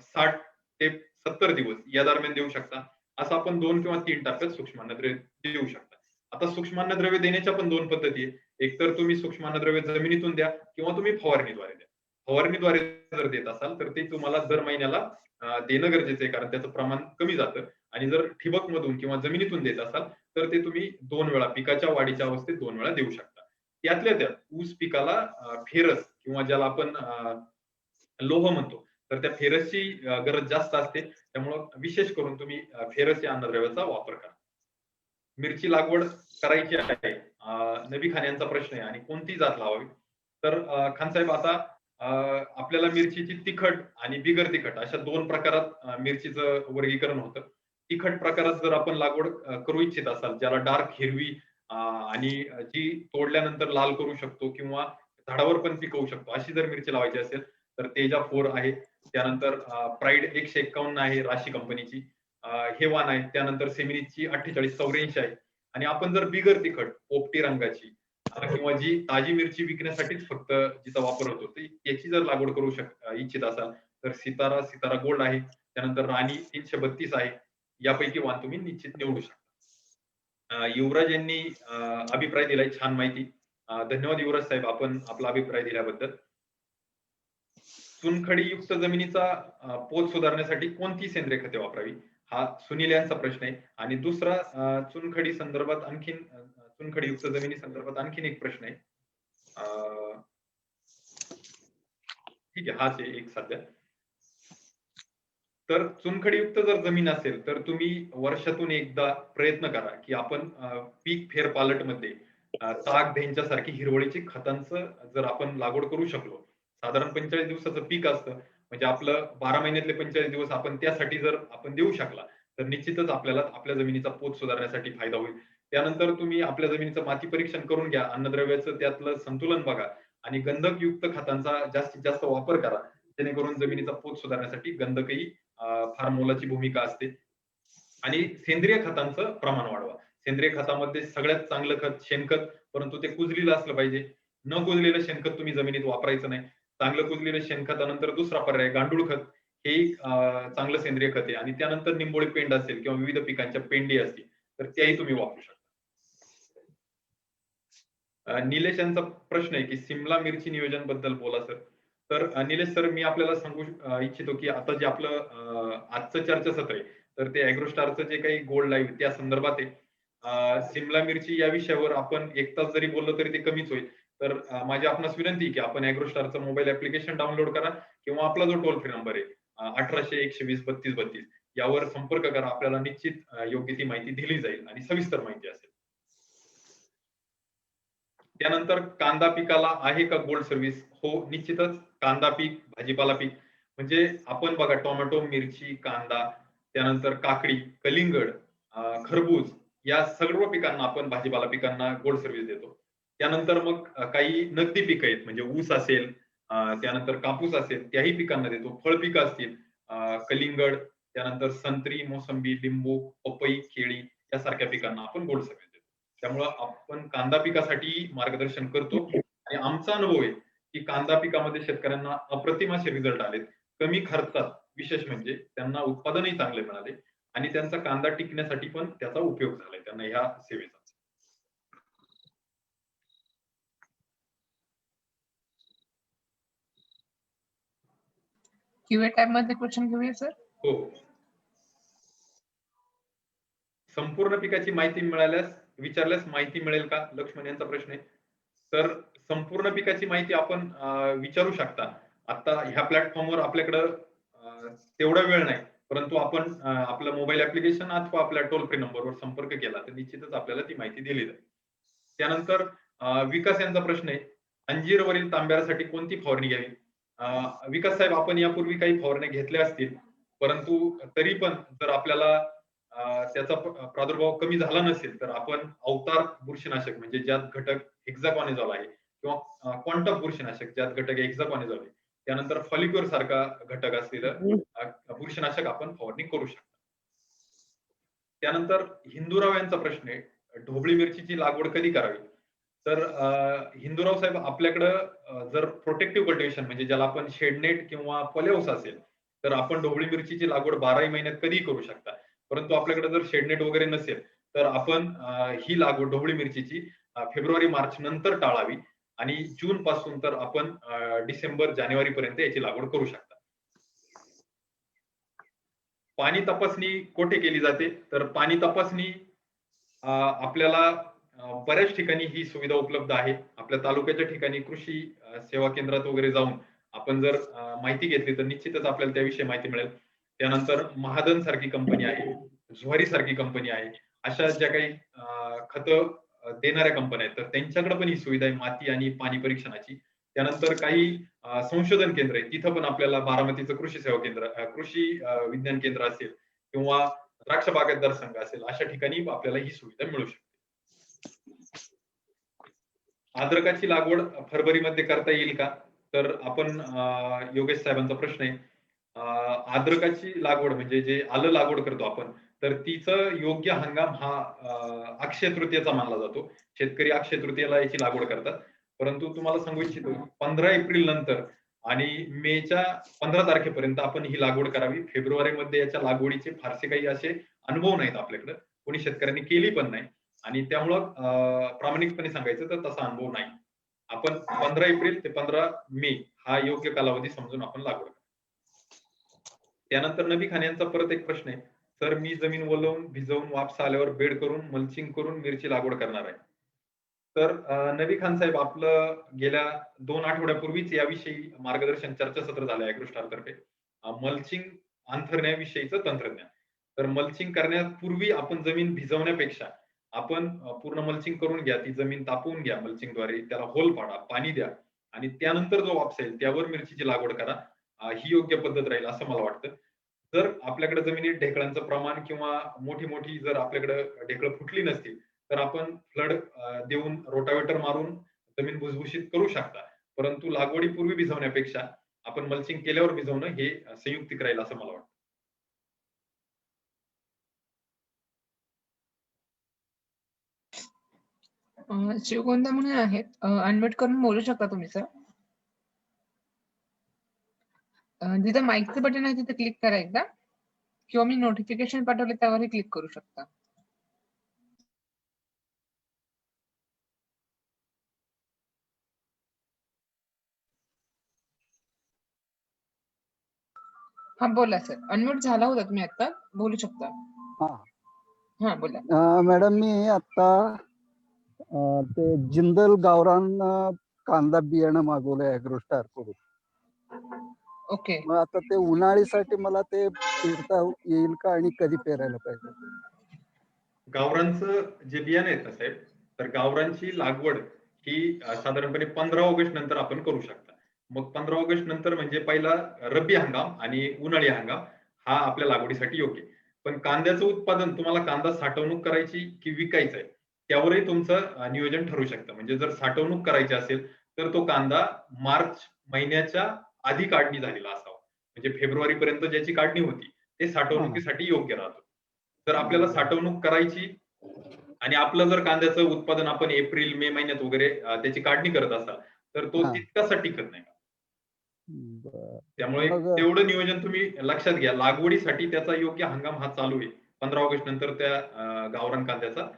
60 ते 70 दिवस या दरम्यान देऊ शकता. असं आपण 2 किंवा 3 टप्प्यात सूक्ष्म अन्नद्रव्य देऊ शकता. आता सूक्ष्म अन्नद्रव्य देण्याच्या पण 2 पद्धती आहेत. एक तर तुम्ही सूक्ष्म अन्नद्रव्य जमिनीतून द्या किंवा तुम्ही फवारणीद्वारे द्या. फवारणीद्वारे जर देत असाल तर ते तुम्हाला दर महिन्याला देणं गरजेचं आहे, कारण त्याचं प्रमाण कमी जातं. आणि जर ठिबक मधून किंवा जमिनीतून देत असाल तर ते तुम्ही 2 वेळा पिकाच्या वाढीच्या अवस्थेत 2 वेळा देऊ शकता. त्यातल्या त्यात ऊस पिकाला फेरस किंवा ज्याला आपण लोह म्हणतो, तर त्या फेरसची गरज जास्त असते. त्यामुळं विशेष करून तुम्ही फेरस या अन्नद्रव्याचा वापर करा. मिरची लागवड करायची आहे, नवी खाण्यांचा प्रश्न आहे आणि कोणती जात लावावी? तर खानसाहेब, आता आपल्याला मिरचीची तिखट आणि बिगर तिखट अशा 2 प्रकारात मिरचीचं वर्गीकरण होतं. तिखट प्रकारात जर आपण लागवड करू इच्छित असाल, ज्याला डार्क हिरवी आणि जी तोडल्यानंतर लाल करू शकतो किंवा झाडावर पण पिकवू शकतो, अशी जर मिरची लावायची असेल तर तेजा 4 आहे. त्यानंतर प्राईड 151 आहे राशी कंपनीची. हे वाण आहे. त्यानंतर सेमिनीची 4884 आहे. आणि आपण जर बिगर तिखट पोपटी रंगाची किंवा जी ताजी मिरची विकण्यासाठीच फक्त जिचा वापर होतो, याची जर लागवड करू इच्छित असाल तर सितारा गोल्ड आहे. त्यानंतर राणी 332 आहे. यापैकी वाण तुम्ही निश्चित निवडू शकता. युवराज यांनी अभिप्राय दिलाय, छान माहिती. धन्यवाद युवराज साहेब, आपण आपला अभिप्राय दिल्याबद्दल. चुनखडीयुक्त जमिनीचा पोत सुधारण्यासाठी कोणती सेंद्रिय खते वापरावी, हा सुनील यांचा प्रश्न आहे. आणि दुसरा चुनखडी संदर्भात चुनखडीयुक्त जमिनी संदर्भात आणखीन एक प्रश्न आहे. ठीक आहे, हाच आहे एक सध्या. तर चुनखडीयुक्त जर जमीन असेल तर तुम्ही वर्षातून एकदा प्रयत्न करा की आपण पीक फेरपालटमध्ये ताग, भेंच्या सारखी हिरवळीची खतांचं जर आपण लागवड करू शकलो, साधारण 45 दिवसाचं पीक असतं, म्हणजे आपलं 12 महिन्यातले 45 दिवस आपण त्यासाठी जर आपण देऊ शकला तर निश्चितच आपल्याला आपल्या जमिनीचा पोत सुधारण्यासाठी फायदा होईल. त्यानंतर तुम्ही आपल्या जमिनीचं माती परीक्षण करून घ्या, अन्नद्रव्याचं त्यातलं संतुलन बघा आणि गंधकयुक्त खतांचा जास्तीत जास्त वापर करा, जेणेकरून जमिनीचा पोत सुधारण्यासाठी गंधकही फार मोलाची भूमिका असते. आणि सेंद्रिय खतांचं प्रमाण वाढवा. सेंद्रिय खतामध्ये सगळ्यात चांगलं खत शेणखत, परंतु ते कुजलेलं असलं पाहिजे. न कुजलेलं शेणखत तुम्ही जमिनीत वापरायचं नाही. चांगलं कुजलेलं शेणखतानंतर दुसरा पर्याय गांडूळ खत, हे चांगलं सेंद्रिय खत आहे. आणि त्यानंतर निंबोळी पेंड असेल किंवा विविध पिकांच्या पेंडी असतील तर त्याही तुम्ही वापरू शकता. निलेश यांचा प्रश्न आहे की सिमला मिरची नियोजन बद्दल बोला सर. तर निलेश सर, मी आपल्याला सांगू इच्छितो की आता जे आपलं आजचं चर्चासत्र आहे तर ते ॲग्रोस्टारचं जे काही गोल्ड लाईव्ह त्या संदर्भात आहे. सिमला मिरची या विषयावर आपण 1 तास जरी बोललो तरी ते कमीच होईल. तर माझी आपणास विनंती आहे की आपण ॲग्रोस्टारचं मोबाईल ऍप्लिकेशन डाउनलोड करा किंवा आपला जो टोल फ्री नंबर आहे 1800-120-3232 यावर संपर्क करा. आपल्याला निश्चित योग्य ती माहिती दिली जाईल आणि सविस्तर माहिती असेल. त्यानंतर कांदा पिकाला आहे का गोल्ड सर्व्हिस? हो, निश्चितच. कांदा पीक, भाजीपाला पीक म्हणजे आपण बघा टोमॅटो, मिरची, कांदा, त्यानंतर काकडी, कलिंगड, खरबूज या सर्व पिकांना आपण भाजीपाला पिकांना गोल्ड सर्व्हिस देतो. त्यानंतर मग काही नगदी पिकं आहेत, म्हणजे ऊस असेल, त्यानंतर कापूस असेल, त्याही पिकांना देतो. फळपिकं असतील, कलिंगड, त्यानंतर संत्री, मोसंबी, लिंबू, पपई, केळी यासारख्या पिकांना आपण गोल्ड सर्व्हिस देतो. त्यामुळं आपण कांदा पिकासाठी मार्गदर्शन करतो आणि आमचा अनुभव आहे की कांदा पिकामध्ये शेतकऱ्यांना अप्रतिम असे रिझल्ट आलेत. कमी खर्चात, विशेष म्हणजे त्यांना उत्पादनही चांगले मिळाले आणि त्यांचा कांदा टिकण्यासाठी पण त्याचा उपयोग झालाय त्यांना ह्या सेवेचा. क्यूए टॅब मध्ये क्वेश्चन घेऊया सर. हो. संपूर्ण पिकाची माहिती विचारल्यास माहिती मिळेल का? लक्ष्मण यांचा प्रश्न आहे. तर संपूर्ण पिकाची माहिती आपण विचारू शकता. आता ह्या प्लॅटफॉर्मवर आपल्याकडं तेवढा वेळ नाही, परंतु आपण आपलं मोबाईल ऍप्लिकेशन अथवा आपल्या टोल फ्री नंबरवर संपर्क केला तर निश्चितच आपल्याला ती माहिती दिली जाईल. त्यानंतर विकास यांचा प्रश्न आहे, अंजीरवरील तांब्यासाठी कोणती फवारणी घ्यावी? विकास साहेब, आपण यापूर्वी काही फवारण्या घेतल्या असतील, परंतु तरी पण जर आपल्याला त्याचा प्रादुर्भाव कमी झाला नसेल तर आपण अवतार बुरशीनाशक म्हणजे ज्यात घटक हेक्साकॉनिझॉल आहे किंवा क्वांटम बुरशीनाशक ज्यात घटक हेक्साकॉनिझॉल आहे, त्यानंतर फॉलिक्युर सारखा घटक असलेलं बुरशीनाशक आपण फवारणी करू शकतो. त्यानंतर हिंदूराव यांचा प्रश्न आहे, ढोबळी मिरचीची लागवड कधी करावी? तर हिंदूराव साहेब, आपल्याकडं जर प्रोटेक्टिव्ह कल्टिव्हेशन म्हणजे ज्याला आपण शेडनेट किंवा पॉलीहाऊस असेल तर आपण ढोबळी मिरचीची लागवड 12 महिन्यात कधीही करू शकता. परंतु आपल्याकडे जर शेडनेट वगैरे नसेल तर आपण ही लागवड ढोबळी मिरचीची फेब्रुवारी मार्च नंतर टाळावी आणि जून पासून तर आपण डिसेंबर जानेवारी पर्यंत याची लागवड करू शकता. पाणी तपासणी कोठे केली जाते? तर पाणी तपासणी आपल्याला बऱ्याच ठिकाणी ही सुविधा उपलब्ध आहे. आपल्या तालुक्याच्या ठिकाणी कृषी सेवा केंद्रात वगैरे जाऊन आपण जर माहिती घेतली तर निश्चितच आपल्याला त्याविषयी माहिती मिळेल. त्यानंतर महादन सारखी कंपनी आहे, ज्वारी सारखी कंपनी आहे, अशा ज्या काही खतं देणाऱ्या कंपन्या आहेत तर त्यांच्याकडे पण ही सुविधा आहे माती आणि पाणी परीक्षणाची. त्यानंतर काही संशोधन केंद्र आहे, तिथं पण आपल्याला बारामतीचं कृषी सेवा केंद्र, कृषी विज्ञान केंद्र असेल किंवा द्राक्ष बागायतदार संघ असेल, अशा ठिकाणी आपल्याला ही सुविधा मिळू शकते. अद्रकाची लागवड फरवरीमध्ये करता येईल का? तर आपण योगेश साहेबांचा प्रश्न आहे, अद्रकाची लागवड म्हणजे जे आलं लागवड करतो आपण तर तिचं योग्य हंगाम हा अक्षय तृतीयेचा मानला जातो. शेतकरी अक्षय तृतीयेला याची लागवड करतात. परंतु तुम्हाला सांगू इच्छितो 15 एप्रिल नंतर आणि मेच्या 15 तारखेपर्यंत आपण ही लागवड करावी. फेब्रुवारीमध्ये याच्या लागवडीचे फारसे काही असे अनुभव नाहीत आपल्याकडे, कोणी शेतकऱ्यांनी केली पण नाही आणि त्यामुळं प्रामाणिकपणे सांगायचं तर तसा अनुभव नाही. आपण 15 एप्रिल ते 15 मे हा योग्य कालावधी समजून आपण लागवड. त्यानंतर नबी खान यांचा परत एक प्रश्न आहे, सर मी जमीन वलवून भिजवून वापस आल्यावर बेड करून मल्चिंग करून मिरची लागवड करणार आहे. तर नबी खान साहेब, आपलं गेल्या 2 आठवड्यापूर्वीच याविषयी मार्गदर्शन चर्चासत्र झालं ऍग्रोस्टार तर्फे, मल्चिंग अंथरण्याविषयीचं तंत्रज्ञान. तर मल्चिंग करण्यापूर्वी आपण जमीन भिजवण्यापेक्षा आपण पूर्ण मल्चिंग करून घ्या, ती जमीन तापवून घ्या मल्चिंगद्वारे, त्याला होल पाडा, पाणी द्या आणि त्यानंतर जो वापस येईल त्यावर मिरचीची लागवड करा. ही योग्य पद्धत राहील असं मला वाटतं. जर आपल्याकडे जमिनीत ढेकळांचं प्रमाण किंवा मोठी जर आपल्याकडे ढेकळं फुटली नसतील तर आपण फ्लड देऊन रोटावेटर मारून जमीन भुसभुशीत करू शकता. परंतु लागवडीपूर्वी भिजवण्यापेक्षा आपण मल्चिंग केल्यावर भिजवणं हे संयुक्तिक राहील असं मला वाटतं. शिवगोंदा म्हणून आहेत, अनम्यूट करून बोलू शकता तुम्ही सर. जिथं माईकचं बटन आहे तिथे क्लिक करा एकदा, किंवा मी नोटिफिकेशन पाठवले त्यावरही क्लिक करू शकता. हा बोला सर, अनम्यूट झाला होता तुम्ही आता, बोलू शकता. हा बोला. मॅडम, मी आता ते जिंदल गावरान कांदा बियाणं मागवलं ऍग्रोस्टार कडून. ओके. मग आता ते उन्हाळीसाठी मला ते पेरता येईल का आणि कधी पेरायला पाहिजे? गावरांचं जे बियाणे आहेत ना साहेब, तर गावरांची लागवड ही साधारणपणे 15 ऑगस्ट नंतर आपण करू शकता. मग 15 ऑगस्ट नंतर म्हणजे पहिला रब्बी हंगाम आणि उन्हाळी हंगाम हा आपल्या लागवडीसाठी योग्य. पण कांद्याचं उत्पादन, तुम्हाला कांदा साठवणूक करायची की विकायचा आहे त्यावरही तुमचं नियोजन ठरू शकतं. म्हणजे जर साठवणूक करायची असेल तर तो कांदा मार्च महिन्याच्या आधी काढणी झालेला असावा. म्हणजे फेब्रुवारी पर्यंत ज्याची काढणी होती ते साठवणुकीसाठी योग्य राहतो. जर आपल्याला साठवणूक करायची आणि आपलं जर कांद्याचं उत्पादन आपण एप्रिल मे महिन्यात वगैरे त्याची काढणी करत असाल तर तो तितकासा टिकत नाही. त्यामुळे तेवढं नियोजन तुम्ही लक्षात घ्या. लागवडीसाठी त्याचा योग्य हंगाम हा चालू आहे. 15 ऑगस्ट नंतर त्या गावरान कांद्याचा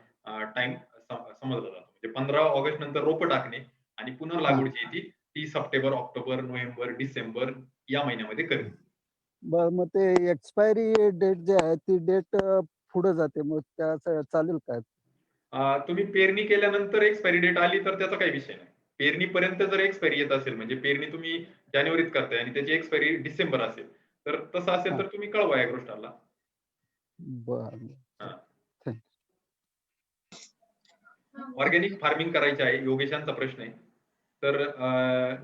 टाइम समजला जातो. म्हणजे 15 ऑगस्ट नंतर रोपं टाकणे आणि पुन्हा लागवड जी ती सप्टेंबर, ऑक्टोबर, नोव्हेंबर, डिसेंबर या महिन्यामध्ये करेल. मग ते एक्सपायरी डेट जे आहे ती डेट पुढे जाते, मग त्या चालेल का? तुम्ही पेरणी केल्यानंतर एक्सपायरी डेट आली तर त्याचा काही विषय नाही. पेरणीपर्यंत जर एक्सपायरी येत असेल, म्हणजे पेरणी तुम्ही जानेवारीत करताय आणि त्याची एक्सपायरी डिसेंबर असेल, तर तसं असेल हा. तर तुम्ही कळवा ॲग्रोस्टारला. बरं. ऑर्गॅनिक फार्मिंग करायचे आहे, योगेशांचा प्रश्न आहे. तर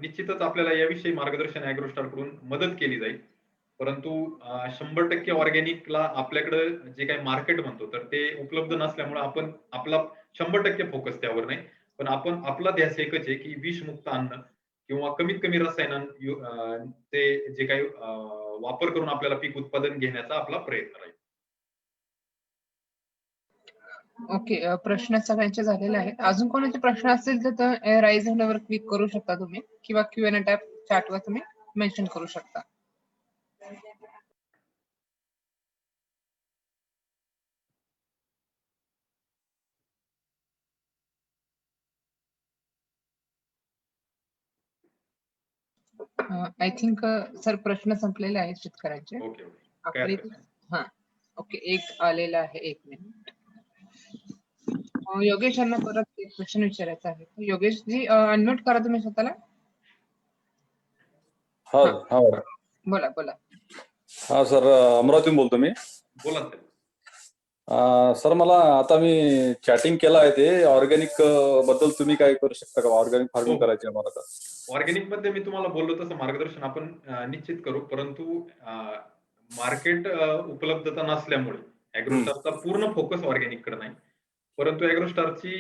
निश्चितच आपल्याला याविषयी मार्गदर्शन ॲग्रोस्टार कडून मदत केली जाईल. परंतु 100% ऑर्गॅनिकला आपल्याकडे जे काही मार्केट म्हणतो तर ते उपलब्ध नसल्यामुळे आपण आपला 100% फोकस त्यावर नाही. पण आपण आपला ध्यास एकच आहे की विषमुक्त अन्न किंवा कमीत कमी ते जे काही वापर करून आपल्याला पीक उत्पादन घेण्याचा आपला प्रयत्न राहील. ओके, प्रश्न सगळ्यांचे झालेले आहेत. अजून कोणाचे प्रश्न असतील तर राईज हँडवर क्लिक करू शकता तुम्ही, किंवा Q&A टॅब चॅटवर तुम्ही मेन्शन करू शकता. आय थिंक सर प्रश्न संपलेले आहेत शेतकऱ्यांचे. ओके. आपली हा ओके, एक आलेला आहे, 1 मिनिट. योगेश यांना परत एक क्वेश्चन विचारायचा आहे. योगेश जी अनम्यूट करा तुम्ही स्वतःला. हा हा मॅडम. बोला बोला. हा सर, अमरावतीहून बोलतो मी. बोला सर. सर मला आता मी चॅटिंग केलं आहे, ते ऑर्गॅनिक बद्दल तुम्ही काय करू शकता का? ऑर्गॅनिक फार्मिंग करायची आहे मला आता. ऑर्गॅनिक मध्ये मी तुम्हाला बोललो तसं मार्गदर्शन आपण निश्चित करू, परंतु मार्केट उपलब्धता नसल्यामुळे ॲग्रोस्टारचा पूर्ण फोकस ऑर्गॅनिक कडे नाही. परंतु ॲग्रोस्टारची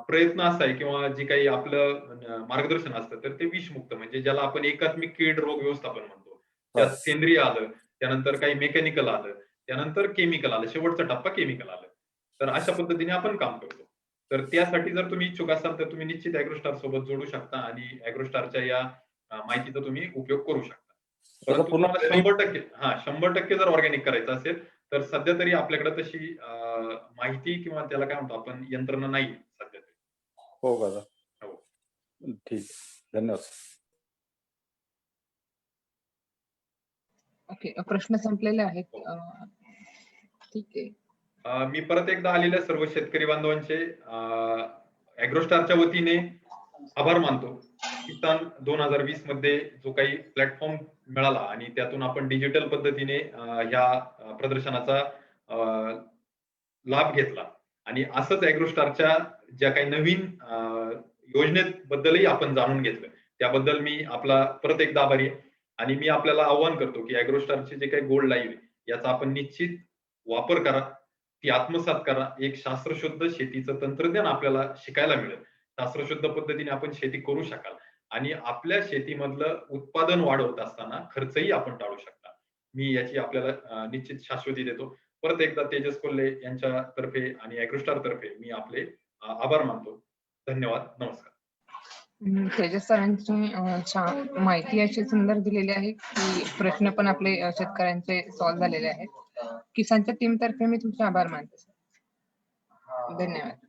प्रयत्न असा आहे किंवा जे काही आपलं मार्गदर्शन असतं तर ते विषमुक्त, म्हणजे ज्याला आपण एकात्मिक कीड रोग व्यवस्थापन म्हणतो. त्यात सेंद्रिय आलं, त्यानंतर काही मेकॅनिकल आलं, त्यानंतर केमिकल आलं, शेवटचा टप्पा केमिकल आलं. तर अशा पद्धतीने आपण काम करतो. तर त्यासाठी जर तुम्ही इच्छुक असाल तर तुम्ही निश्चित ॲग्रोस्टार सोबत जोडू शकता आणि ॲग्रोस्टारच्या या माहितीचा तुम्ही उपयोग करू शकता. परंतु तुम्हाला 100% जर ऑर्गॅनिक करायचं असेल तर सध्या तरी आपल्याकडे तशी माहिती किंवा त्याला काय म्हणतो आपण यंत्रणा नाही सध्या तरी. हो का सर? हो. ठीक, धन्यवाद. ओके, प्रश्न संपलेले आहेत. ठीक आहे. मी परत एकदा आलेल्या सर्व शेतकरी बांधवांचे ॲग्रोस्टारच्या वतीने आभार मानतो. किसान 2020 मध्ये जो काही प्लॅटफॉर्म मिळाला आणि त्यातून आपण डिजिटल पद्धतीने ह्या प्रदर्शनाचा लाभ घेतला आणि असंच ॲग्रोस्टारच्या ज्या काही नवीन योजनेबद्दलही आपण जाणून घेतलं, त्याबद्दल मी आपला परत एकदा आभारी आहे. आणि मी आपल्याला आव्हान करतो की ॲग्रोस्टारचे जे काही गोल्ड लाईव्ह आहे याचा आपण निश्चित वापर करा, ती आत्मसात करा. एक शास्त्रशुद्ध शेतीचं तंत्रज्ञान आपल्याला शिकायला मिळेल. शास्त्रशुद्ध पद्धतीने आपण शेती करू शकाल आणि आपल्या शेतीमधलं उत्पादन वाढवत असताना खर्चही आपण टाळू शकता. मी याची आपल्याला निश्चित शाश्वती देतो. परत एकदा तेजस कोल्हे यांच्यातर्फे आणि ॲग्रोस्टार तर्फे मी आपले आभार मानतो. धन्यवाद. नमस्कार. तेजस सरांची माहिती अशी सुंदर दिलेली आहे की प्रश्न पण आपले शेतकऱ्यांचे सॉल्व्ह झालेले आहेत. किसानच्या टीम तर्फे मी तुमचे आभार मानते. धन्यवाद.